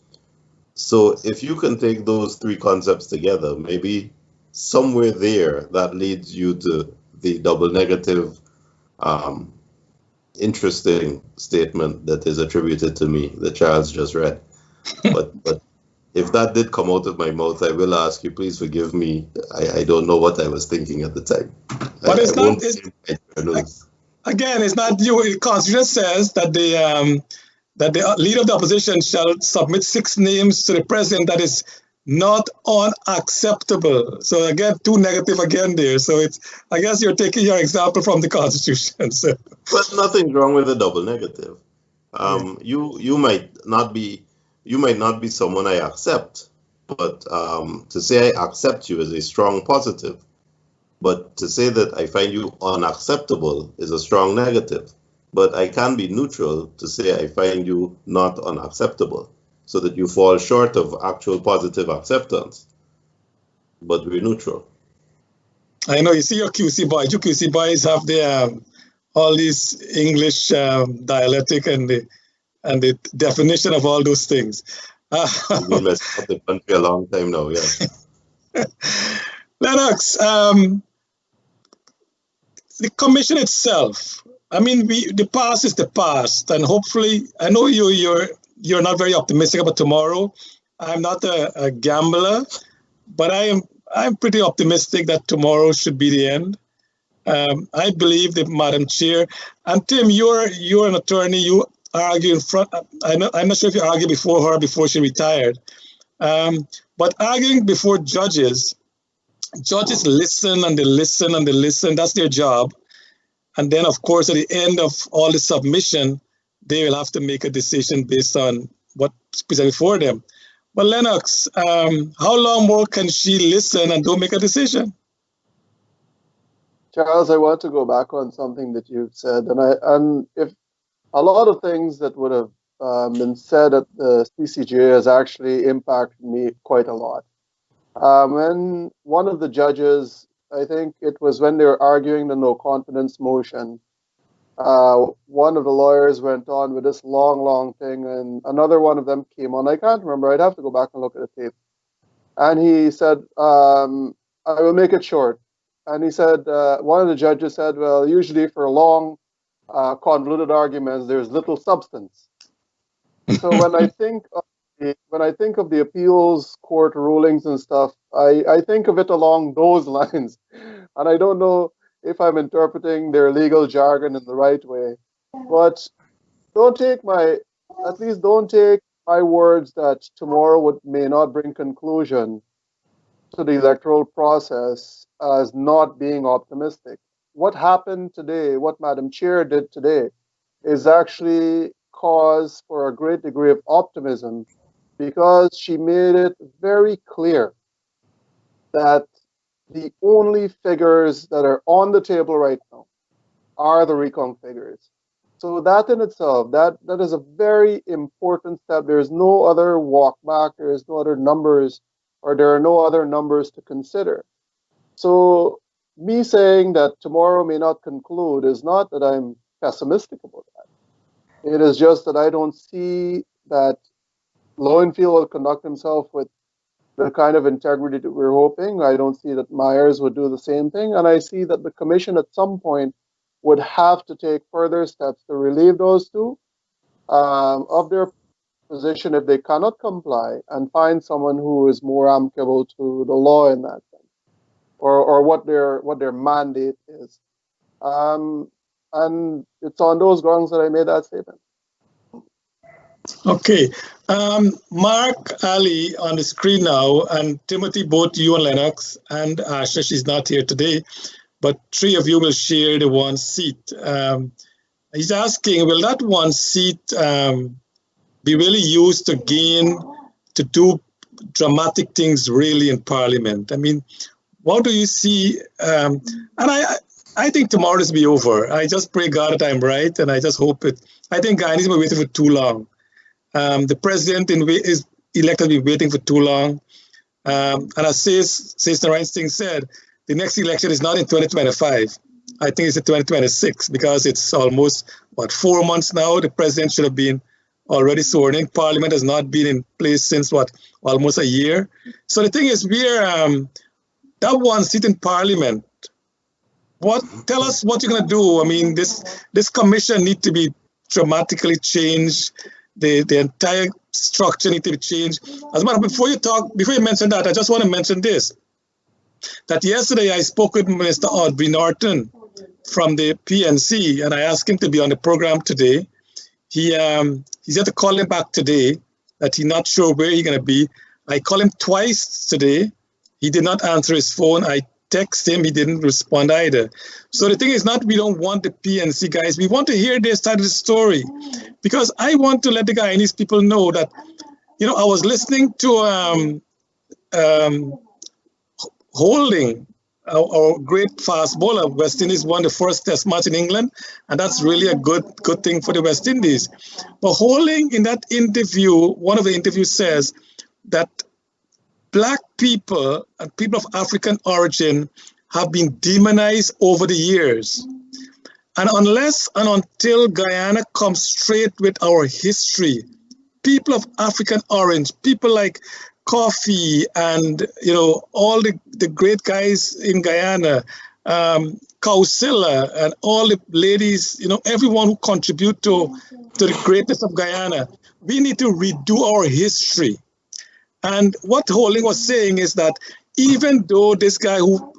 S2: So if you can take those three concepts together, maybe somewhere there that leads you to the double negative interesting statement that is attributed to me that Charles just read. But if that did come out of my mouth, I will ask you, please forgive me. I don't know what I was thinking at the time.
S1: But it's not. Again, it's not you. The Constitution says that the leader of the opposition shall submit 6 names to the president. That is not unacceptable. So again, too negative again there. So I guess you're taking your example from the Constitution. So.
S2: But nothing's wrong with a double negative. You might not be someone I accept, but to say I accept you is a strong positive. But to say that I find you unacceptable is a strong negative. But I can be neutral to say I find you not unacceptable, so that you fall short of actual positive acceptance. But we're neutral.
S1: I know, you see your QC boys. Your QC boys have their all these English dialectic and the definition of all those things.
S2: We've been messing up the country a long time now, yeah.
S1: Lenox, the commission itself. I mean, the past is the past, and hopefully, I know you're not very optimistic about tomorrow. I'm not a gambler, but I'm pretty optimistic that tomorrow should be the end. I believe that Madam Chair, and Tim, you're an attorney. You argue in front. I'm not sure if you argued before her, before she retired, but arguing before judges listen and they listen and they listen. That's their job. And then, of course, at the end of all the submission, they will have to make a decision based on what's presented before them. But Lenox, how long more can she listen and don't make a decision?
S3: Charles, I want to go back on something that you've said, and if a lot of things that would have been said at the CCJ has actually impacted me quite a lot. When one of the judges, I think it was when they were arguing the no confidence motion, one of the lawyers went on with this long thing, and another one of them came on. I can't remember. I'd have to go back and look at the tape. And he said, I will make it short. And he said, one of the judges said, well, usually for long, convoluted arguments, there's little substance. So when I think of the appeals court rulings and stuff, I think of it along those lines. And I don't know if I'm interpreting their legal jargon in the right way. But don't take my words that tomorrow may not bring conclusion to the electoral process as not being optimistic. What happened today, what Madam Chair did today, is actually cause for a great degree of optimism because she made it very clear that the only figures that are on the table right now are the recon figures. So that in itself, that is a very important step. There is no other walk back, there is no other numbers, or there are no other numbers to consider. So me saying that tomorrow may not conclude is not that I'm pessimistic about that. It is just that I don't see that Lowenfield will conduct himself with the kind of integrity that we're hoping. I don't see that Myers would do the same thing. And I see that the commission at some point would have to take further steps to relieve those two of their position if they cannot comply, and find someone who is more amicable to the law in that sense, or what their mandate is. And it's on those grounds that I made that statement.
S1: Okay. Mark, Ali on the screen now, and Timothy, both you and Lenox, and Asha, she's not here today, but three of you will share the one seat. He's asking, will that one seat be really used to do dramatic things really in Parliament? I mean, what do you see? And I think tomorrow will be over. I just pray God that I'm right, and I just hope it. I think Guyanese have been waiting for too long. The president is elected to be waiting for too long. And as Sister Reinstein said, the next election is not in 2025. I think it's in 2026, because it's almost, 4 months now. The president should have been already sworn in. Parliament has not been in place since, almost a year. So the thing is, we're that one seat in Parliament. Tell us what you're going to do. I mean, this commission needs to be dramatically changed. The entire structure needs to be changed. As a matter of fact, before you mention that, I just want to mention this. That yesterday I spoke with Mr. Audrey Norton from the PNC, and I asked him to be on the program today. He had to call him back today, that he's not sure where he's going to be. I called him twice today. He did not answer his phone. I text him, he didn't respond either. So the thing is not, we don't want the PNC guys, we want to hear their side of the story, because I want to let the Guyanese people know that, I was listening to Holding, our great fast bowler. West Indies won the first test match in England, and that's really a good thing for the West Indies. But Holding, in that interview, one of the interviews says that Black people and people of African origin have been demonized over the years. And unless and until Guyana comes straight with our history, people of African origin, people like Coffee and, all the great guys in Guyana, Kausila and all the ladies, everyone who contribute to the greatness of Guyana, we need to redo our history. And what Holding was saying is that even though this guy who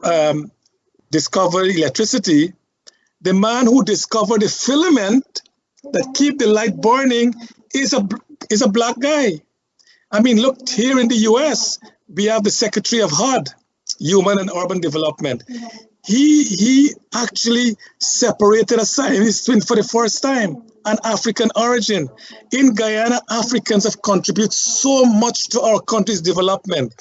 S1: discovered electricity, the man who discovered the filament that keep the light burning is a Black guy. I mean, look, here in the US, we have the Secretary of HUD, Human and Urban Development. He actually separated a Siamese twin for the first time, an African origin. In Guyana, Africans have contributed so much to our country's development.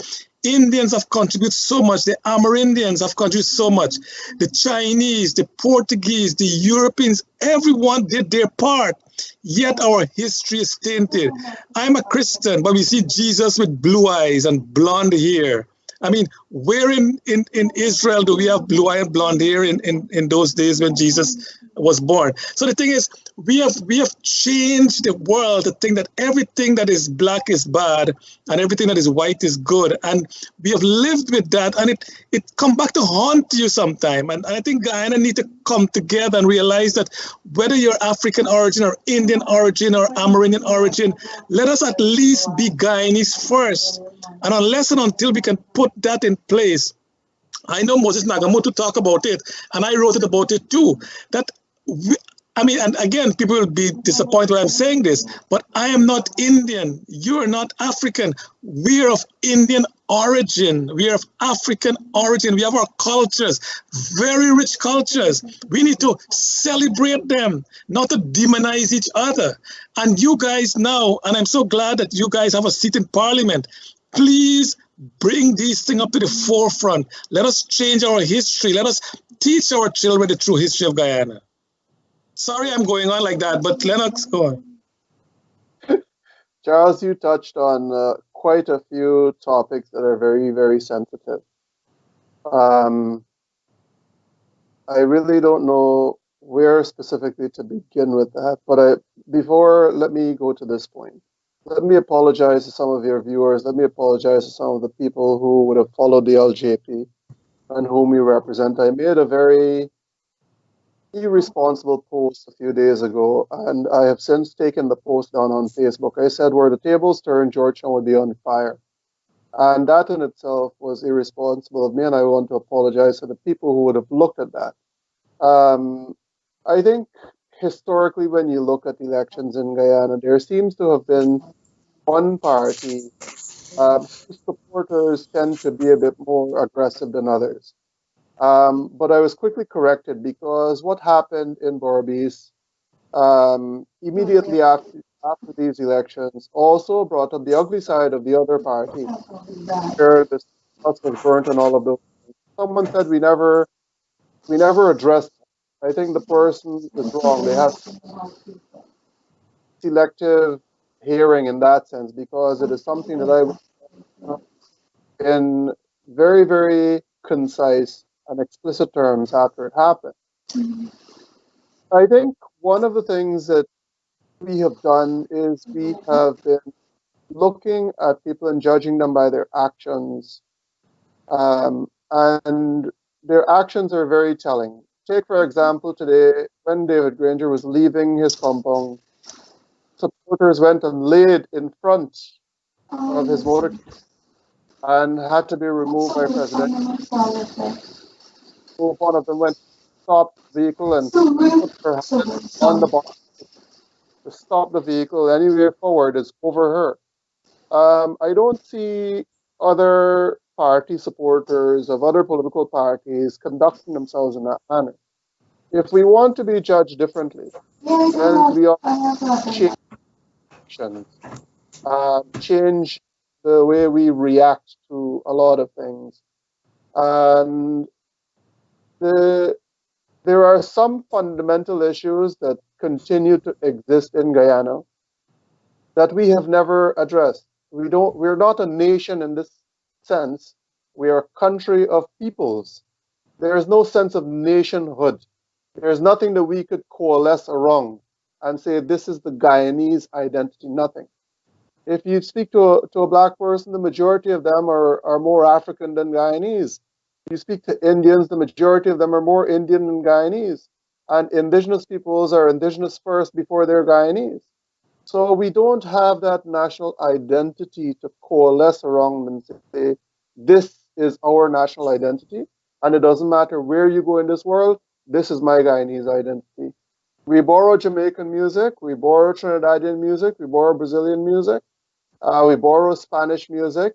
S1: Indians have contributed so much. The Amerindians have contributed so much. The Chinese, the Portuguese, the Europeans, everyone did their part. Yet our history is tainted. I'm a Christian, but we see Jesus with blue eyes and blonde hair. I mean, where in Israel do we have blue eye and blonde hair in those days when Jesus was born? So the thing is, we have changed the world to think that everything that is Black is bad and everything that is white is good. And we have lived with that, and it come back to haunt you sometime. And I think Guyana need to come together and realize that whether you're African origin or Indian origin or Amerindian origin, let us at least be Guyanese first. And unless and until we can put that in place, I know Moses Nagamoto talked about it, and I wrote about it too, that I mean, and again, people will be disappointed when I'm saying this, but I am not Indian. You're not African. We're of Indian origin. We are of African origin. We have our cultures, very rich cultures. We need to celebrate them, not to demonize each other. And you guys now, and I'm so glad that you guys have a seat in Parliament, please bring these things up to the forefront. Let us change our history. Let us teach our children the true history of Guyana. Sorry I'm going on like that, but Lenox, go on.
S3: Charles, you touched on quite a few topics that are very, very sensitive. I really don't know where specifically to begin with that, but let me go to this point. Let me apologize to some of your viewers. Let me apologize to some of the people who would have followed the LJP and whom we represent. I made a very irresponsible post a few days ago, and I have since taken the post down on Facebook. I said, were the tables turned, Georgetown would be on fire. And that in itself was irresponsible of me, and I want to apologize to the people who would have looked at that. I think historically, when you look at elections in Guyana, there seems to have been one party whose supporters tend to be a bit more aggressive than others. But I was quickly corrected, because what happened in Berbice immediately after these elections also brought up the ugly side of the other party, where the house was burnt and all of those things. Someone said we never addressed it. I think the person is wrong. They have selective hearing in that sense, because it is something that I, in very, very concise and explicit terms after it happened. I think one of the things that we have done is we have been looking at people and judging them by their actions. And their actions are very telling. Take, for example, today, when David Granger was leaving his compound, supporters went and laid in front of his motorcade and had to be removed by President. So one of them went to stop the vehicle and put her hand on the bottom to stop the vehicle. Any way forward is over her. I don't see other party supporters of other political parties conducting themselves in that manner. If we want to be judged differently, then we ought to change actions, change the way we react to a lot of things. And there are some fundamental issues that continue to exist in Guyana that we have never addressed. We're not a nation in this sense. We are a country of peoples. There is no sense of nationhood. There's nothing that we could coalesce around and say this is the Guyanese identity. Nothing. If you speak to a black person, the majority of them are more African than Guyanese. You speak to Indians, the majority of them are more Indian than Guyanese. And indigenous peoples are indigenous first before they're Guyanese. So we don't have that national identity to coalesce around and say, this is our national identity. And it doesn't matter where you go in this world, this is my Guyanese identity. We borrow Jamaican music, we borrow Trinidadian music, we borrow Brazilian music, we borrow Spanish music,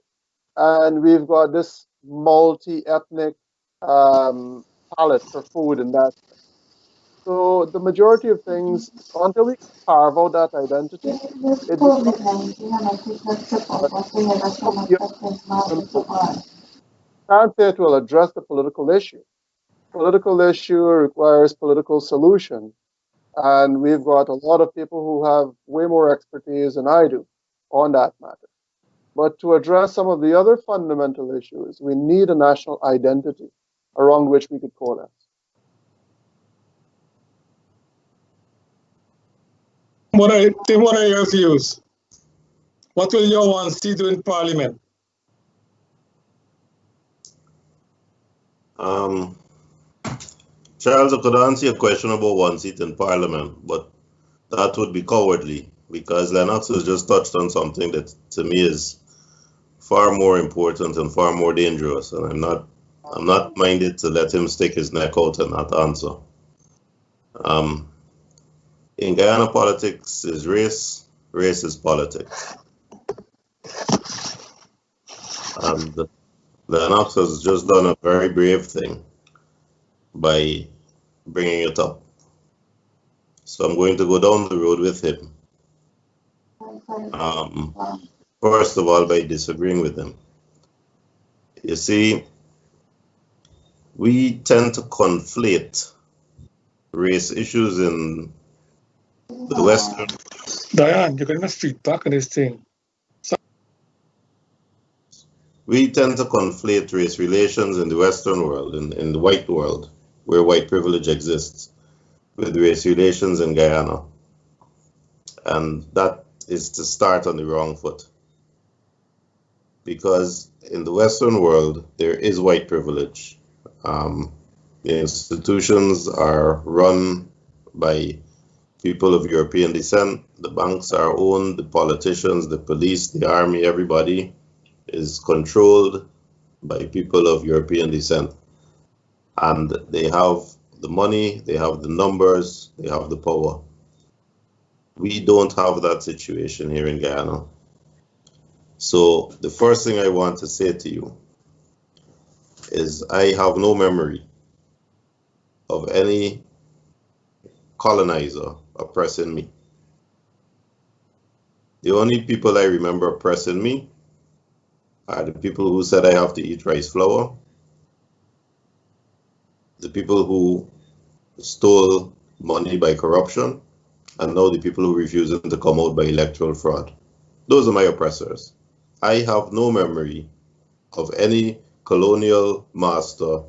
S3: and we've got this multi-ethnic palette for food and that. So the majority of things, until we carve out that identity, can't say it will address the political issue. Political issue requires political solution. And we've got a lot of people who have way more expertise than I do on that matter. But to address some of the other fundamental issues, we need a national identity around which we could coalesce.
S1: Tim, what are your views? What will your one see do in Parliament?
S2: Charles, I could answer your question about one seat in Parliament, but that would be cowardly, because Lenox has just touched on something that to me is far more important and far more dangerous, and I'm not minded to let him stick his neck out and not answer. In Guyana, politics is race, race is politics. And Lenox has just done a very brave thing by bringing it up. So I'm going to go down the road with him. First of all, by disagreeing with him. You see, we tend to conflate race issues in the Western.
S1: Diane, you're getting a feedback on this thing.
S2: We tend to conflate race relations in the Western world, in the white world, where white privilege exists, with race relations in Guyana. And that is to start on the wrong foot. Because in the Western world, there is white privilege. The institutions are run by people of European descent. The banks are owned, the politicians, the police, the army, everybody is controlled by people of European descent. And they have the money, they have the numbers, they have the power. We don't have that situation here in Guyana. So the first thing I want to say to you is I have no memory of any colonizer oppressing me. The only people I remember oppressing me are the people who said I have to eat rice flour, the people who stole money by corruption, and now the people who refuse to come out by electoral fraud. Those are my oppressors. I have no memory of any colonial master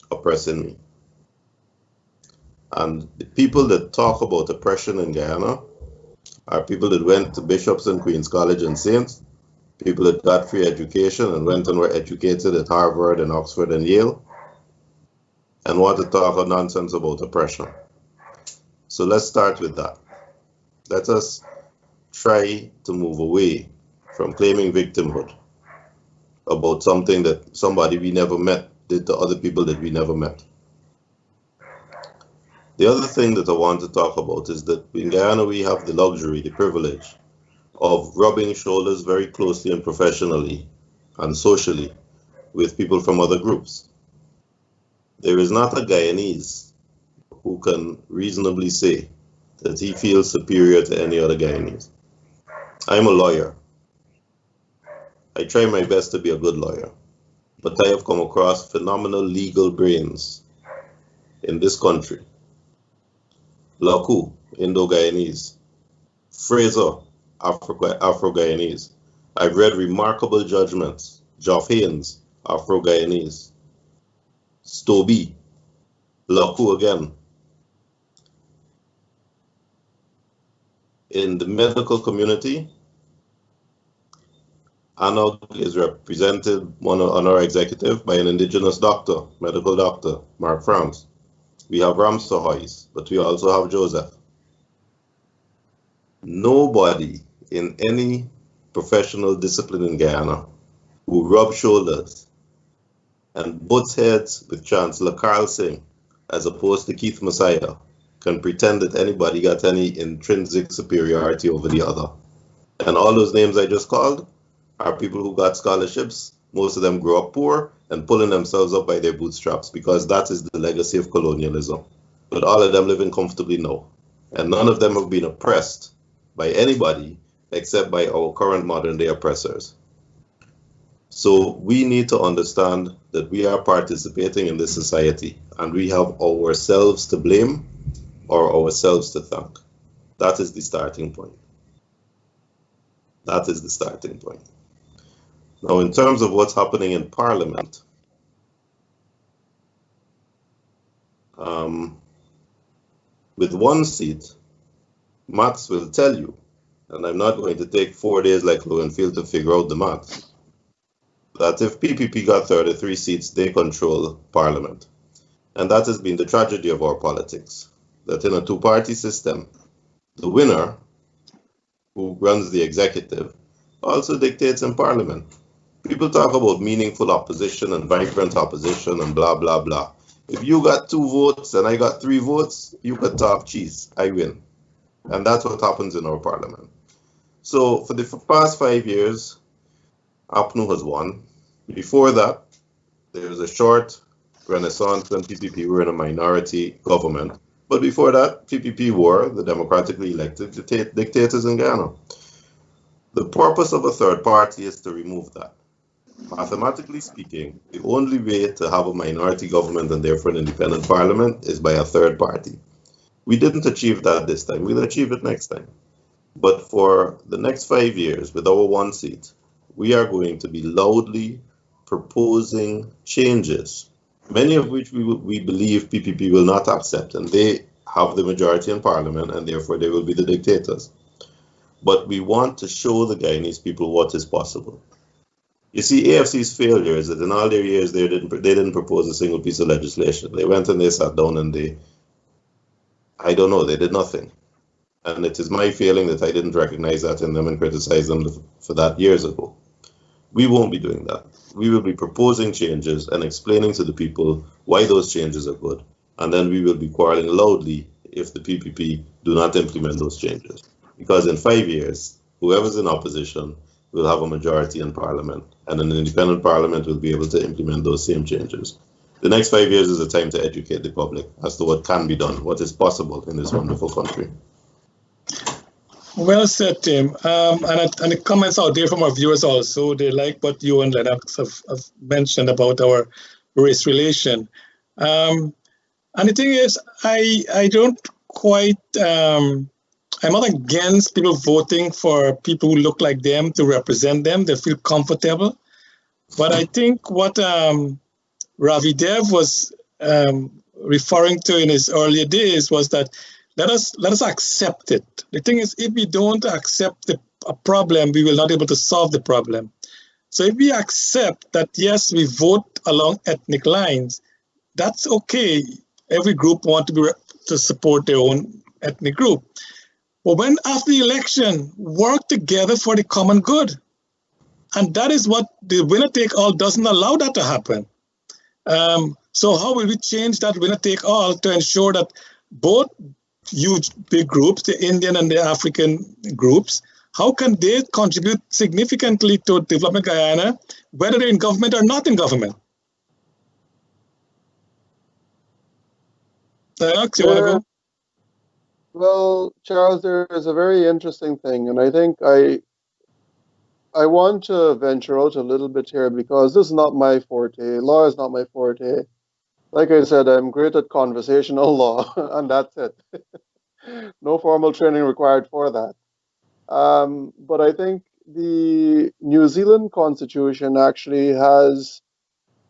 S2: oppressing me. And the people that talk about oppression in Guyana are people that went to Bishops and Queen's College and Saints, people that got free education and went and were educated at Harvard and Oxford and Yale, and want to talk nonsense about oppression. So let's start with that. Let us try to move away from claiming victimhood about something that somebody we never met did to other people that we never met. The other thing that I want to talk about is that in Guyana we have the luxury, the privilege of rubbing shoulders very closely and professionally and socially with people from other groups. There is not a Guyanese who can reasonably say that he feels superior to any other Guyanese. I'm a lawyer. I try my best to be a good lawyer, but I have come across phenomenal legal brains in this country. Laku, Indo-Guyanese. Fraser, Afro-Guyanese. I've read remarkable judgments. Geoff Haynes, Afro-Guyanese. Stoby, Laku again. In the medical community, ANOG is represented on our executive by an indigenous doctor, medical doctor, Mark Frams. We have Ramsahoy's, but we also have Joseph. Nobody in any professional discipline in Guyana who rubs shoulders and butts heads with Chancellor Carl Singh as opposed to Keith Messiah can pretend that anybody got any intrinsic superiority over the other. And all those names I just called are people who got scholarships. Most of them grew up poor and pulling themselves up by their bootstraps because that is the legacy of colonialism. But all of them living comfortably now. And none of them have been oppressed by anybody except by our current modern day oppressors. So we need to understand that we are participating in this society and we have ourselves to blame or ourselves to thank. That is the starting point. That is the starting point. Now, in terms of what's happening in Parliament, with one seat, maths will tell you, and I'm not going to take 4 days like Lowenfield to figure out the maths, that if PPP got 33 seats, they control Parliament. And that has been the tragedy of our politics, that in a two-party system, the winner, who runs the executive, also dictates in Parliament. People talk about meaningful opposition and vibrant opposition and blah, blah, blah. If you got 2 votes and I got 3 votes, you could talk cheese. I win. And that's what happens in our parliament. So for the past 5 years, APNU has won. Before that, there was a short renaissance when PPP were in a minority government. But before that, PPP were the democratically elected dictators in Guyana. The purpose of a third party is to remove that. Mathematically speaking, the only way to have a minority government and therefore an independent parliament is by a third party. We didn't achieve that this time. We'll achieve it next time. But for the next 5 years, with our one seat, we are going to be loudly proposing changes, many of which we believe PPP will not accept, and they have the majority in parliament, and therefore they will be the dictators. But we want to show the Guyanese people what is possible. You see, AFC's failure is that in all their years, they didn't propose a single piece of legislation. They went and they sat down and they did nothing. And it is my feeling that I didn't recognize that in them and criticize them for that years ago. We won't be doing that. We will be proposing changes and explaining to the people why those changes are good. And then we will be quarreling loudly if the PPP do not implement those changes. Because in 5 years, whoever's in opposition will have a majority in parliament, and an independent parliament will be able to implement those same changes. The next 5 years is a time to educate the public as to what can be done, what is possible in this wonderful country.
S1: Well said, Tim. And the comments out there from our viewers also, they like what you and Lenox have mentioned about our race relation. And the thing is, I don't quite, I'm not against people voting for people who look like them to represent them. They feel comfortable. But I think what Ravi Dev was referring to in his earlier days was that let us accept it. The thing is, if we don't accept a problem, we will not be able to solve the problem. So if we accept that, yes, we vote along ethnic lines, that's okay. Every group wants to support their own ethnic group. But when after the election, work together for the common good. And that is what the winner-take-all doesn't allow that to happen. So how will we change that winner-take-all to ensure that both huge big groups, the Indian and the African groups, how can they contribute significantly to development Guyana, whether they're in government or not in government? Lenox, you want to go?
S3: Well, Charles, there is a very interesting thing, and I think I want to venture out a little bit here because this is not my forte. Law is not my forte. Like I said, I'm great at conversational law, and that's it. No formal training required for that. But I think the New Zealand Constitution actually has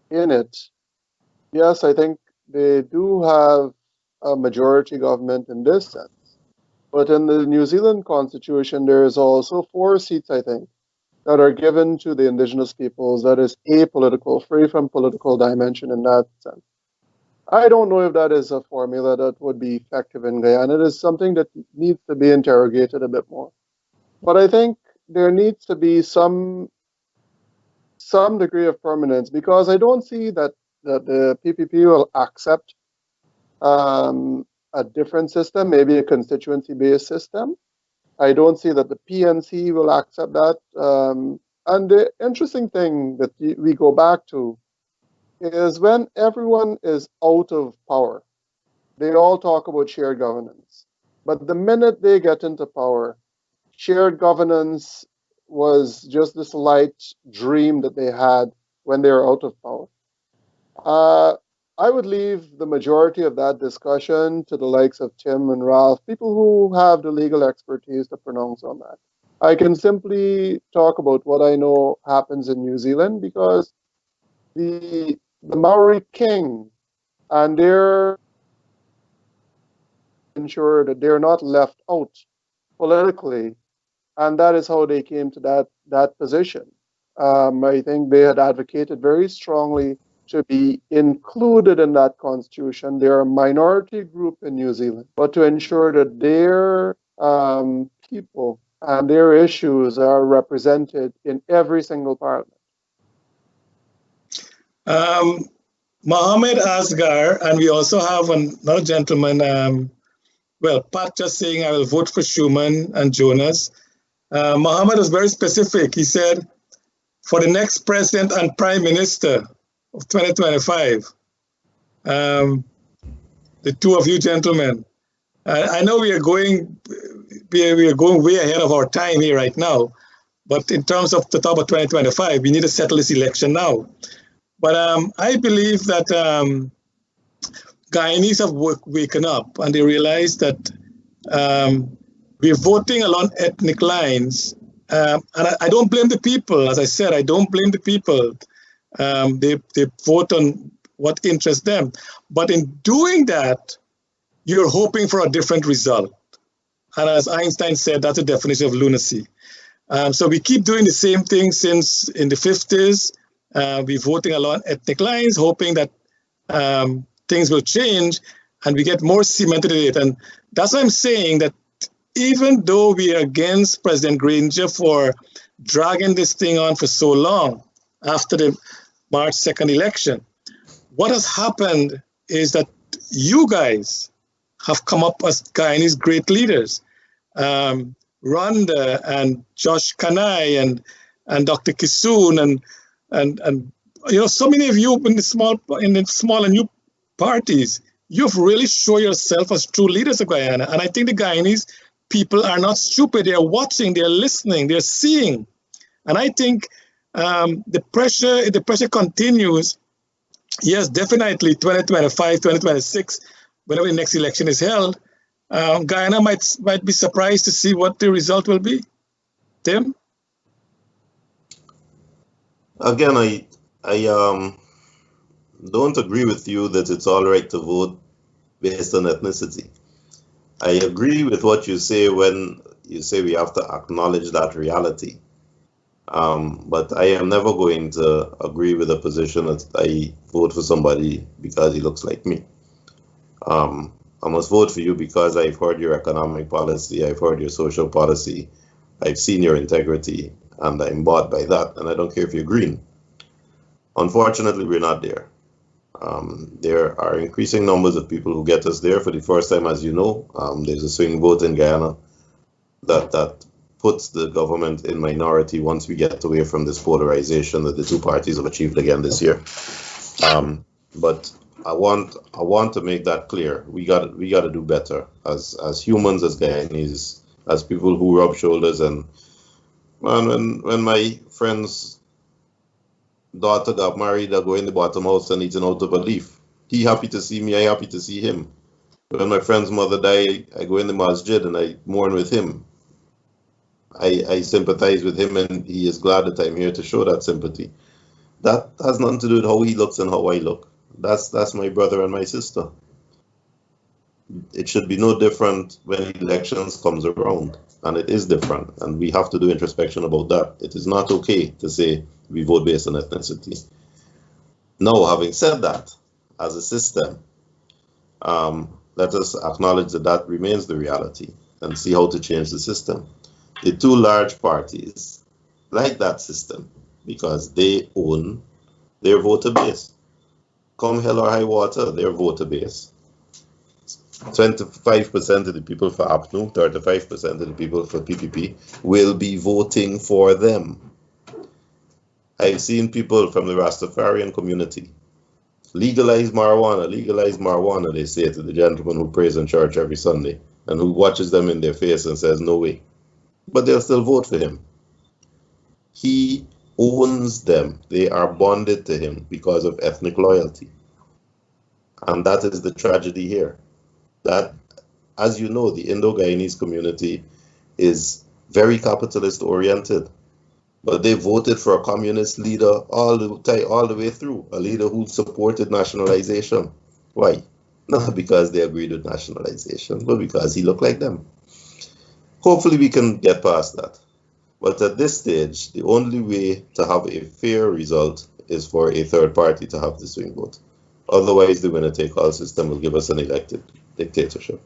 S3: in it, yes, I think they do have a majority government in this sense. But in the New Zealand Constitution, there is also 4 seats, I think, that are given to the indigenous peoples that is apolitical, free from political dimension in that sense. I don't know if that is a formula that would be effective in Guyana. It is something that needs to be interrogated a bit more. But I think there needs to be some degree of permanence because I don't see that the PPP will accept a different system, maybe a constituency-based system. I don't see that the PNC will accept that. And the interesting thing that we go back to is when everyone is out of power, they all talk about shared governance. But the minute they get into power, shared governance was just this light dream that they had when they were out of power. I would leave the majority of that discussion to the likes of Tim and Ralph, people who have the legal expertise to pronounce on that. I can simply talk about what I know happens in New Zealand because the Maori king and they're ensure that they're not left out politically, and that is how they came to that position. I think they had advocated very strongly to be included in that constitution. They're a minority group in New Zealand, but to ensure that their people and their issues are represented in every single parliament.
S1: Mohammed Asgar, and we also have another gentleman, well, Pat just saying I will vote for Shuman and Jonas. Mohammed was very specific. He said, for the next president and prime minister of 2025, the two of you gentlemen, I know we are going way ahead of our time here right now, but in terms of the top of 2025, we need to settle this election now. But I believe that Guyanese have waken up and they realize that we're voting along ethnic lines. And I don't blame the people. As I said, I don't blame the people. They vote on what interests them. But in doing that, you're hoping for a different result. And as Einstein said, that's the definition of lunacy. So we keep doing the same thing since in the 50s. We're voting along ethnic lines, hoping that things will change and we get more cemented in it. And that's why I'm saying that even though we are against President Granger for dragging this thing on for so long after the March 2nd election, what has happened is that you guys have come up as Guyanese great leaders. Rhonda and Josh Kanai and Dr. Kisoon and you know, so many of you in the small and new parties, you've really shown yourself as true leaders of Guyana. And I think the Guyanese people are not stupid. They're watching, they're listening, they're seeing. And I think the pressure continues. Yes, definitely 2025, 2026, whenever the next election is held, Guyana might be surprised to see what the result will be. Tim?
S2: Again, I don't agree with you that it's all right to vote based on ethnicity. I agree with what you say when you say we have to acknowledge that reality. But I am never going to agree with a position that I vote for somebody because he looks like me. I must vote for you because I've heard your economic policy, I've heard your social policy, I've seen your integrity, and I'm bought by that, and I don't care if you're green. Unfortunately, we're not there. There are increasing numbers of people who get us there for the first time, as you know. There's a swing vote in Guyana that puts the government in minority once we get away from this polarization that the two parties have achieved again this year. But I want to make that clear. We got to do better as humans, as Guyanese, as people who rub shoulders. And man, when my friend's daughter got married, I go in the bottom house and eating out of a leaf. He happy to see me, I happy to see him. When my friend's mother died, I go in the masjid and I mourn with him. I sympathize with him, and he is glad that I'm here to show that sympathy. That has nothing to do with how he looks and how I look. That's my brother and my sister. It should be no different when elections comes around, and it is different, and we have to do introspection about that. It is not okay to say we vote based on ethnicity. Now, having said that, as a system, let us acknowledge that that remains the reality and see how to change the system. The two large parties like that system because they own their voter base. Come hell or high water, their voter base. 25% of the people for APNU, 35% of the people for PPP will be voting for them. I've seen people from the Rastafarian community legalize marijuana, they say to the gentleman who prays in church every Sunday and who watches them in their face and says, no way. But they'll still vote for him. He owns them. They are bonded to him because of ethnic loyalty. And that is the tragedy here. That, as you know, the Indo-Guyanese community is very capitalist oriented. But they voted for a communist leader all the way through, a leader who supported nationalization. Why? Not because they agreed with nationalization, but because he looked like them. Hopefully we can get past that. But at this stage, the only way to have a fair result is for a third party to have the swing vote. Otherwise, the winner-take-all system will give us an elected dictatorship.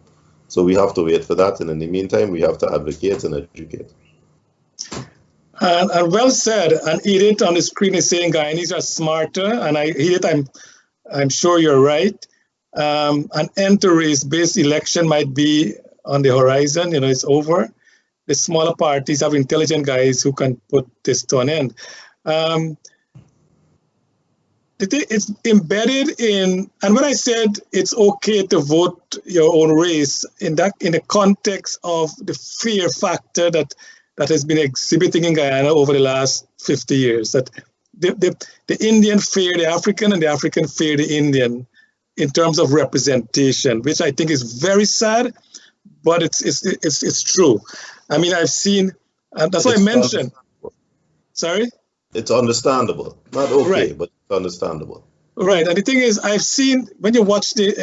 S2: So we have to wait for that, and in the meantime, we have to advocate and educate.
S1: And well said. And Edith on the screen is saying Guyanese are smarter, and Edith, I'm sure you're right. an end to race-based election might be on the horizon. It's over. The smaller parties have intelligent guys who can put this to an end. It's embedded in, and when I said it's okay to vote your own race, in the context of the fear factor that has been exhibiting in Guyana over the last 50 years, that the Indian fear the African and the African fear the Indian in terms of representation, which I think is very sad, but it's true. I mean, I've seen, that's what I mentioned. Sorry?
S2: It's understandable. Not okay,
S1: right.
S2: But it's understandable.
S1: Right, and the thing is, I've seen, when you watch the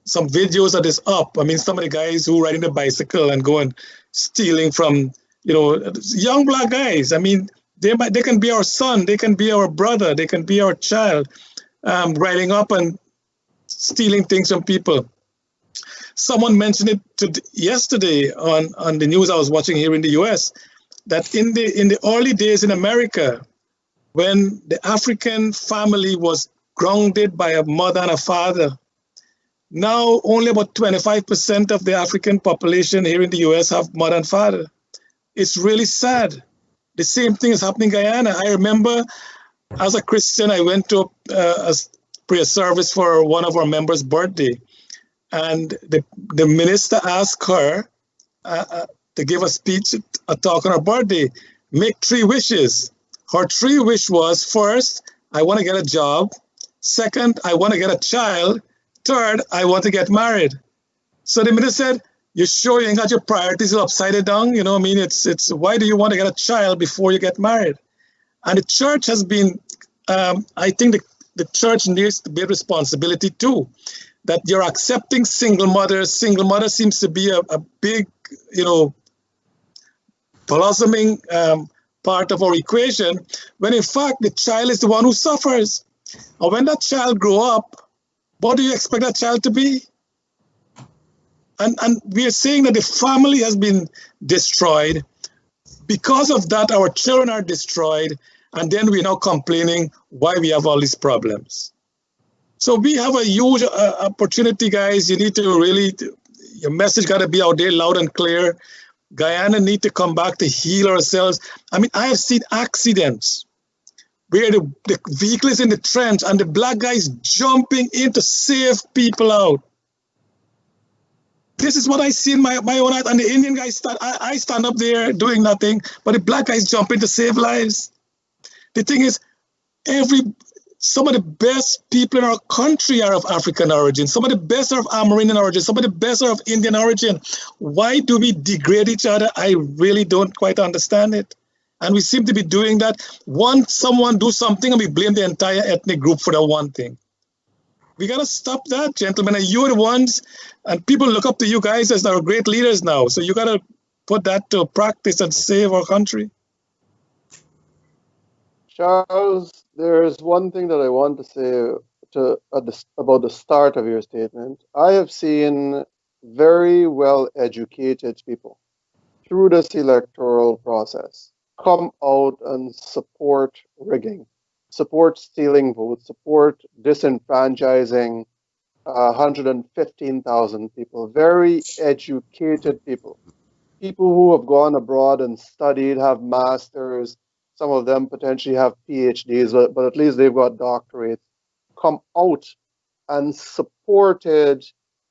S1: some videos of this up, I mean, some of the guys who riding the bicycle and going stealing from, young black guys. I mean, they can be our son, they can be our brother, they can be our child, riding up and stealing things from people. Someone mentioned it yesterday on the news I was watching here in the US, that in the early days in America, when the African family was grounded by a mother and a father, now only about 25% of the African population here in the US have mother and father. It's really sad. The same thing is happening in Guyana. I remember as a Christian, I went to a prayer service for one of our members' birthday, and the minister asked her to give a speech, a talk on her birthday, make 3 wishes. Her 3 wish was, first, I want to get a job. Second, I want to get a child. Third, I want to get married. So the minister said, you sure you ain't got your priorities upside down? I mean, it's why do you want to get a child before you get married? And the church has been, I think the church needs to be a responsibility too, that you're accepting single mothers. Single mother seems to be a big, blossoming part of our equation, when in fact the child is the one who suffers. And when that child grow up, what do you expect that child to be? And we are saying that the family has been destroyed. Because of that, our children are destroyed, and then we're now complaining why we have all these problems. So we have a huge opportunity, guys. You need to really, your message got to be out there loud and clear. Guyana need to come back to heal ourselves. I mean, I have seen accidents where the vehicle is in the trench and the black guy is jumping in to save people out. This is what I see in my own eyes. And the Indian guys, I stand up there doing nothing, but the black guys jump in to save lives. The thing is, some of the best people in our country are of African origin. Some of the best are of Amerindian origin. Some of the best are of Indian origin. Why do we degrade each other? I really don't quite understand it. And we seem to be doing that. Once someone do something and we blame the entire ethnic group for that one thing. We got to stop that, gentlemen. And you're the ones, and people look up to you guys as our great leaders now. So you got to put that to practice and save our country.
S3: Charles, there's one thing that I want to say about the start of your statement. I have seen very well educated people through this electoral process come out and support rigging, support stealing votes, support disenfranchising 115,000 people, very educated people who have gone abroad and studied, have masters. Some of them potentially have PhDs, but at least they've got doctorates, come out and supported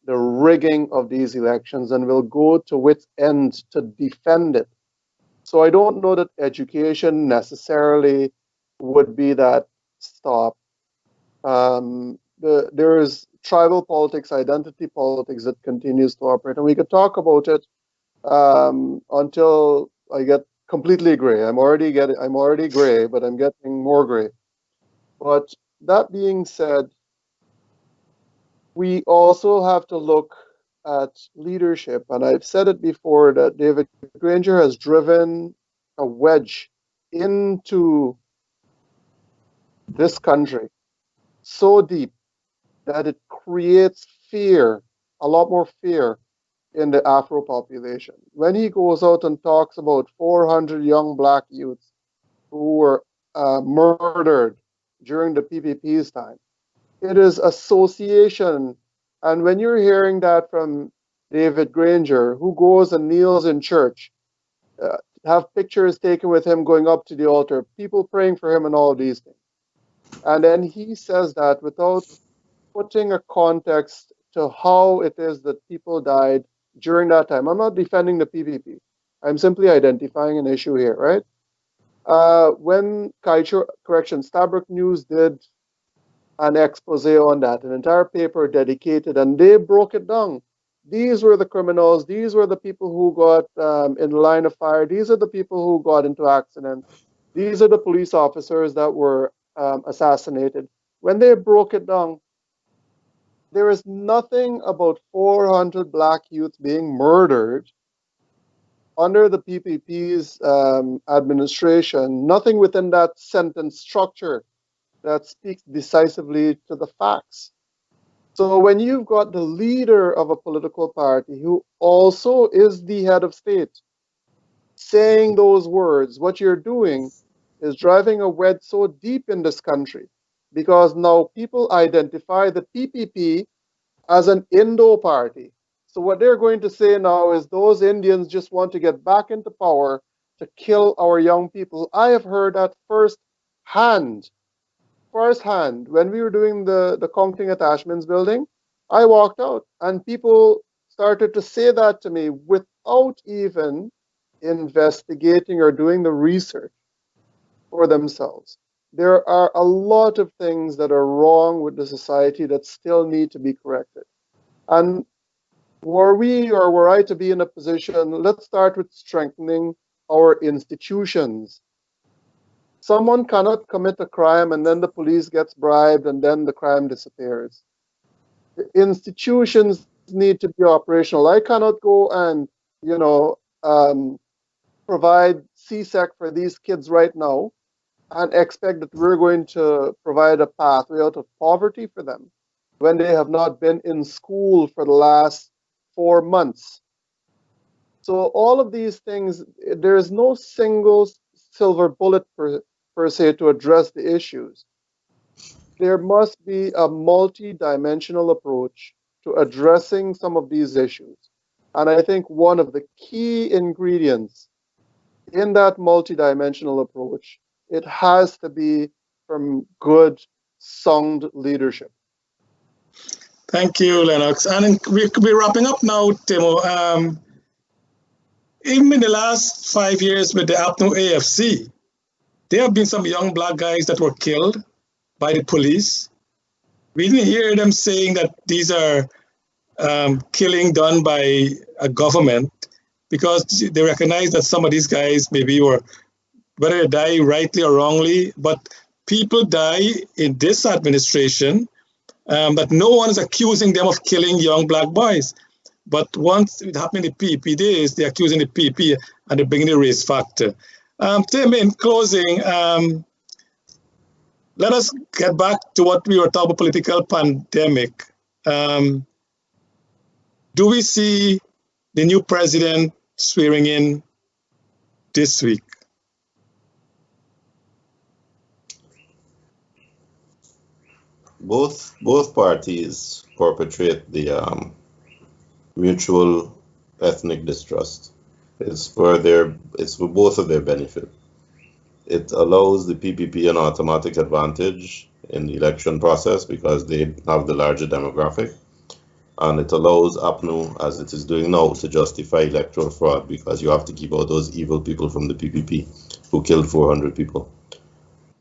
S3: the rigging of these elections and will go to its end to defend it. So I don't know that education necessarily would be that stop. There is tribal politics, identity politics that continues to operate, and we could talk about it until I get completely gray. I'm already gray, but I'm getting more gray. But that being said, we also have to look at leadership, and I've said it before that David Granger has driven a wedge into this country so deep that it creates fear, a lot more fear in the Afro population. When he goes out and talks about 400 young black youths who were murdered during the PPP's time, it is association And when you're hearing that from David Granger, who goes and kneels in church, have pictures taken with him going up to the altar, people praying for him and all of these things. And then he says that without putting a context to how it is that people died during that time. I'm not defending the PPP. I'm simply identifying an issue here, right? When Stabrook News did an expose on that, an entire paper dedicated, and they broke it down. These were the criminals. These were the people who got in the line of fire. These are the people who got into accidents. These are the police officers that were assassinated. When they broke it down, there is nothing about 400 black youth being murdered under the PPP's administration, nothing within that sentence structure that speaks decisively to the facts. So when you've got the leader of a political party who also is the head of state saying those words, what you're doing is driving a wedge so deep in this country, because now people identify the PPP as an Indo party. So what they're going to say now is those Indians just want to get back into power to kill our young people. I have heard that firsthand. When we were doing the counting attachments building, I walked out and people started to say that to me without even investigating or doing the research for themselves. There are a lot of things that are wrong with the society that still need to be corrected. And were I to be in a position, let's start with strengthening our institutions. Someone cannot commit a crime and then the police gets bribed and then the crime disappears. The institutions need to be operational. I cannot go and, provide CSEC for these kids right now and expect that we're going to provide a pathway out of poverty for them when they have not been in school for the last 4 months. So all of these things, there is no single silver bullet per se to address the issues. There must be a multi-dimensional approach to addressing some of these issues. And I think one of the key ingredients in that multi-dimensional approach, it has to be from good, sound leadership.
S1: Thank you, Lenox. And we're wrapping up now, Timo. Even in the last 5 years with the APNU-AFC, there have been some young black guys that were killed by the police. We didn't hear them saying that these are killing done by a government, because they recognize that some of these guys maybe were, whether they die rightly or wrongly, but people die in this administration, but no one is accusing them of killing young black boys. But once it happened in the PP days, they're accusing the PP and they're bringing the race factor. Tim, in closing, let us get back to what we were talking about, political pandemic. Do we see the new president swearing in this week?
S2: Both parties perpetrate the mutual ethnic distrust. It's for both of their benefit. It allows the PPP an automatic advantage in the election process because they have the larger demographic, and it allows APNU, as it is doing now, to justify electoral fraud because you have to keep out those evil people from the PPP who killed 400 people.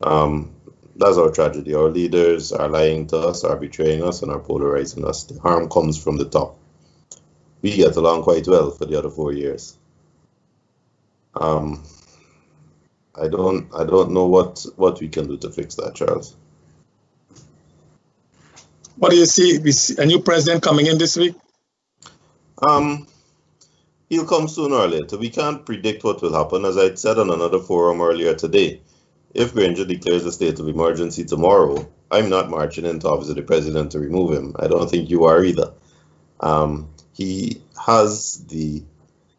S2: That's our tragedy. Our leaders are lying to us, are betraying us, and are polarizing us. The harm comes from the top. We get along quite well for the other 4 years. I don't know what we can do to fix that, Charles.
S1: What do you see? We see a new president coming in this week?
S2: He'll come sooner or later. We can't predict what will happen. As I said on another forum earlier today, if Granger declares a state of emergency tomorrow, I'm not marching in to obviously the president to remove him. I don't think you are either. He has the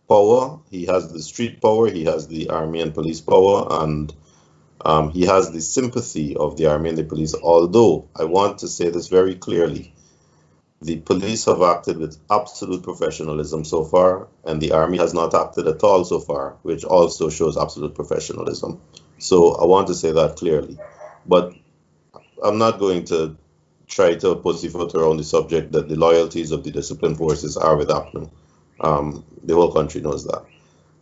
S2: power, he has the street power, he has the army and police power, and he has the sympathy of the army and the police. Although, I want to say this very clearly, The police have acted with absolute professionalism so far, and the army has not acted at all so far, which also shows absolute professionalism. So I want to say that clearly. But I'm not going to try to pussyfoot around the subject that the loyalties of the disciplined forces are with APNU. The whole country knows that.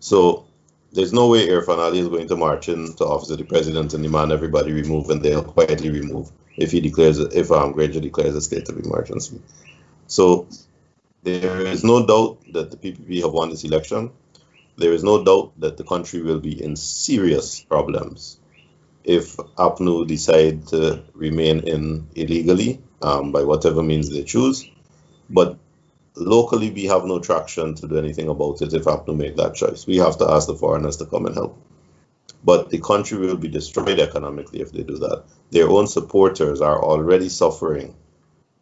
S2: So there's no way Irfan Ali is going to march into office of the president and demand everybody remove, and they'll quietly remove if Granger declares a state of emergency. So there is no doubt that the PPP have won this election. There is no doubt that the country will be in serious problems if APNU decide to remain in illegally by whatever means they choose. But locally, we have no traction to do anything about it if APNU make that choice. We have to ask the foreigners to come and help. But the country will be destroyed economically if they do that. Their own supporters are already suffering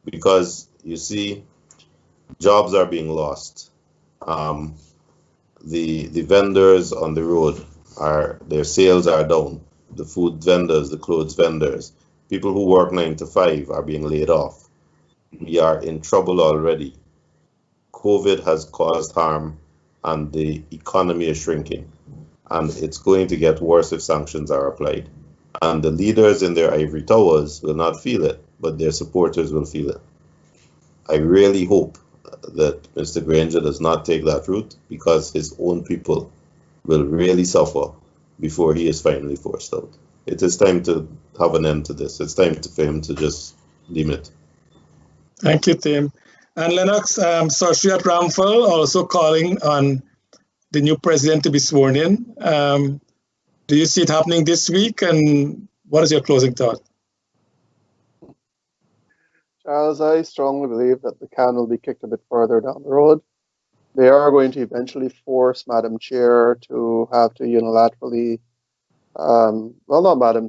S2: because, you see, jobs are being lost. The vendors on the road, their sales are down. The food vendors, the clothes vendors, people who work 9 to 5 are being laid off. We are in trouble already. COVID has caused harm and the economy is shrinking. And it's going to get worse if sanctions are applied. And the leaders in their ivory towers will not feel it, but their supporters will feel it. I really hope that Mr. Granger does not take that route, because his own people will really suffer before he is finally forced out. It is time to have an end to this. It's time for him to just limit.
S1: Thank you, Tim. And Lenox, Sir Shriyat Ramphal also calling on the new president to be sworn in. Do you see it happening this week? And what is your closing thought?
S3: Charles, I strongly believe that the can will be kicked a bit further down the road. They are going to eventually force Madam Chair to have to unilaterally, well, not Madam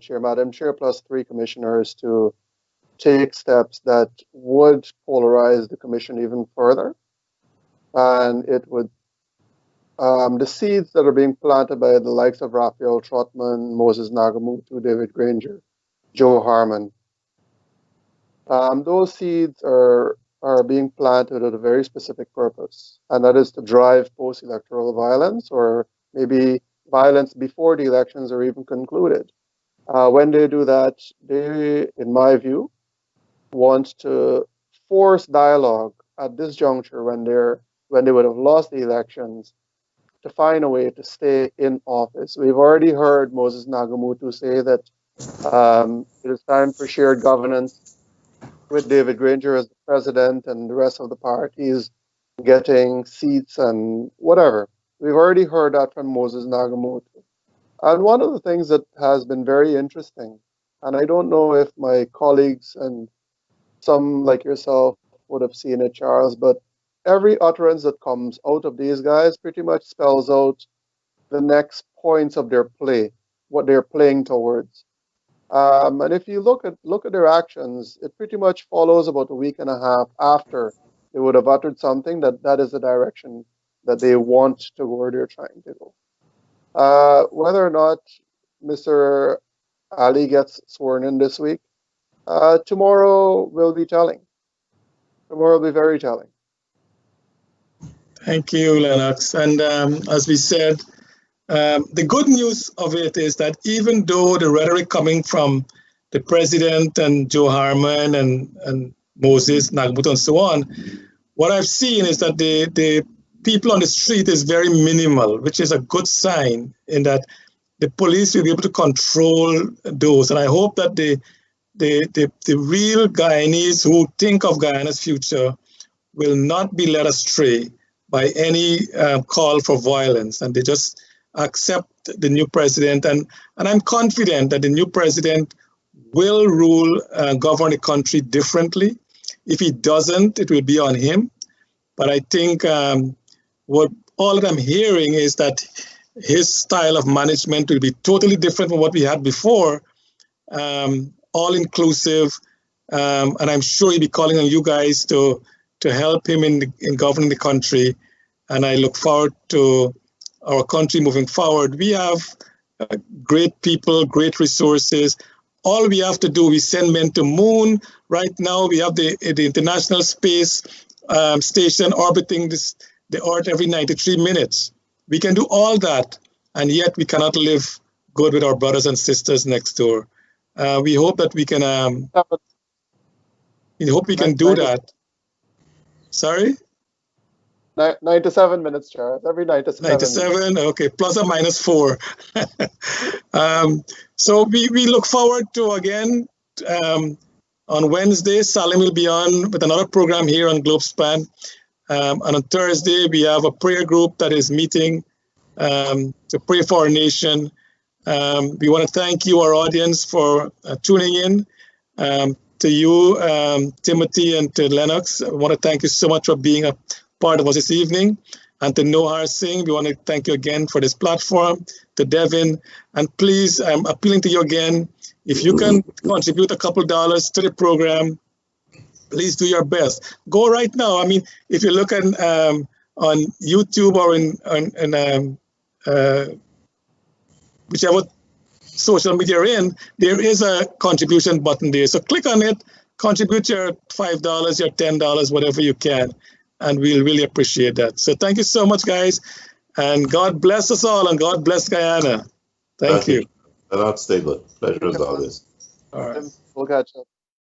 S3: Chair plus 3 commissioners to take steps that would polarize the commission even further. And it would, the seeds that are being planted by the likes of Raphael Trotman, Moses Nagamutu, David Granger, Joe Harmon, those seeds are being planted with a very specific purpose, and that is to drive post-electoral violence, or maybe violence before the elections are even concluded. When they do that, they, in my view, want to force dialogue at this juncture when they would have lost the elections, to find a way to stay in office. We've already heard Moses Nagamutu say that it is time for shared governance with David Granger as the president and the rest of the parties getting seats and whatever. We've already heard that from Moses Nagamutu. And one of the things that has been very interesting, and I don't know if my colleagues and some like yourself would have seen it, Charles, but every utterance that comes out of these guys pretty much spells out the next points of their play, what they're playing towards. And if you look at their actions, it pretty much follows about a week and a half after they would have uttered something that is the direction that they want to go, where they're trying to go. Whether or not Mr. Ali gets sworn in this week, tomorrow will be telling. Tomorrow will be very telling.
S1: Thank you, Lenox. And as we said, the good news of it is that even though the rhetoric coming from the president and Joe Harmon and Moses Nagamutu and so on, what I've seen is that the people on the street is very minimal, which is a good sign in that the police will be able to control those. And I hope that the real Guyanese who think of Guyana's future will not be led astray by any call for violence, and they just accept the new president. And I'm confident that the new president will govern the country differently. If he doesn't, it will be on him. But I think what all that I'm hearing is that his style of management will be totally different from what we had before, all inclusive. And I'm sure he'll be calling on you guys to help him in governing the country. And I look forward to our country moving forward. We have great people, great resources. all we have to do, we send men to moon. Right now, we have the International Space Station orbiting the Earth every 93 minutes. We can do all that, and yet we cannot live good with our brothers and sisters next door. We hope that we can. We hope we can do that. Sorry.
S3: 9 to 7 minutes, Chair. Every 9 to 7.
S1: 9 to 7. Okay, plus or minus 4. So we look forward to again on Wednesday. Salim will be on with another program here on Globespan. And on Thursday, we have a prayer group that is meeting to pray for our nation. We want to thank you, our audience, for tuning in. To you, Timothy, and to Lenox, I want to thank you so much for being a part of us this evening. And to Nohar Singh, we want to thank you again for this platform. To Devin, and please, I'm appealing to you again, if you can contribute a couple dollars to the program, please do your best. Go right now. I mean, if you look on YouTube or in whichever social media you're in, there is a contribution button there. So click on it, contribute your $5, your $10, whatever you can, and we'll really appreciate that. So thank you so much, guys, and God bless us all, and God bless Guyana. Thank you.
S2: Stay good. Pleasure as always.
S1: All right.
S3: We'll catch up.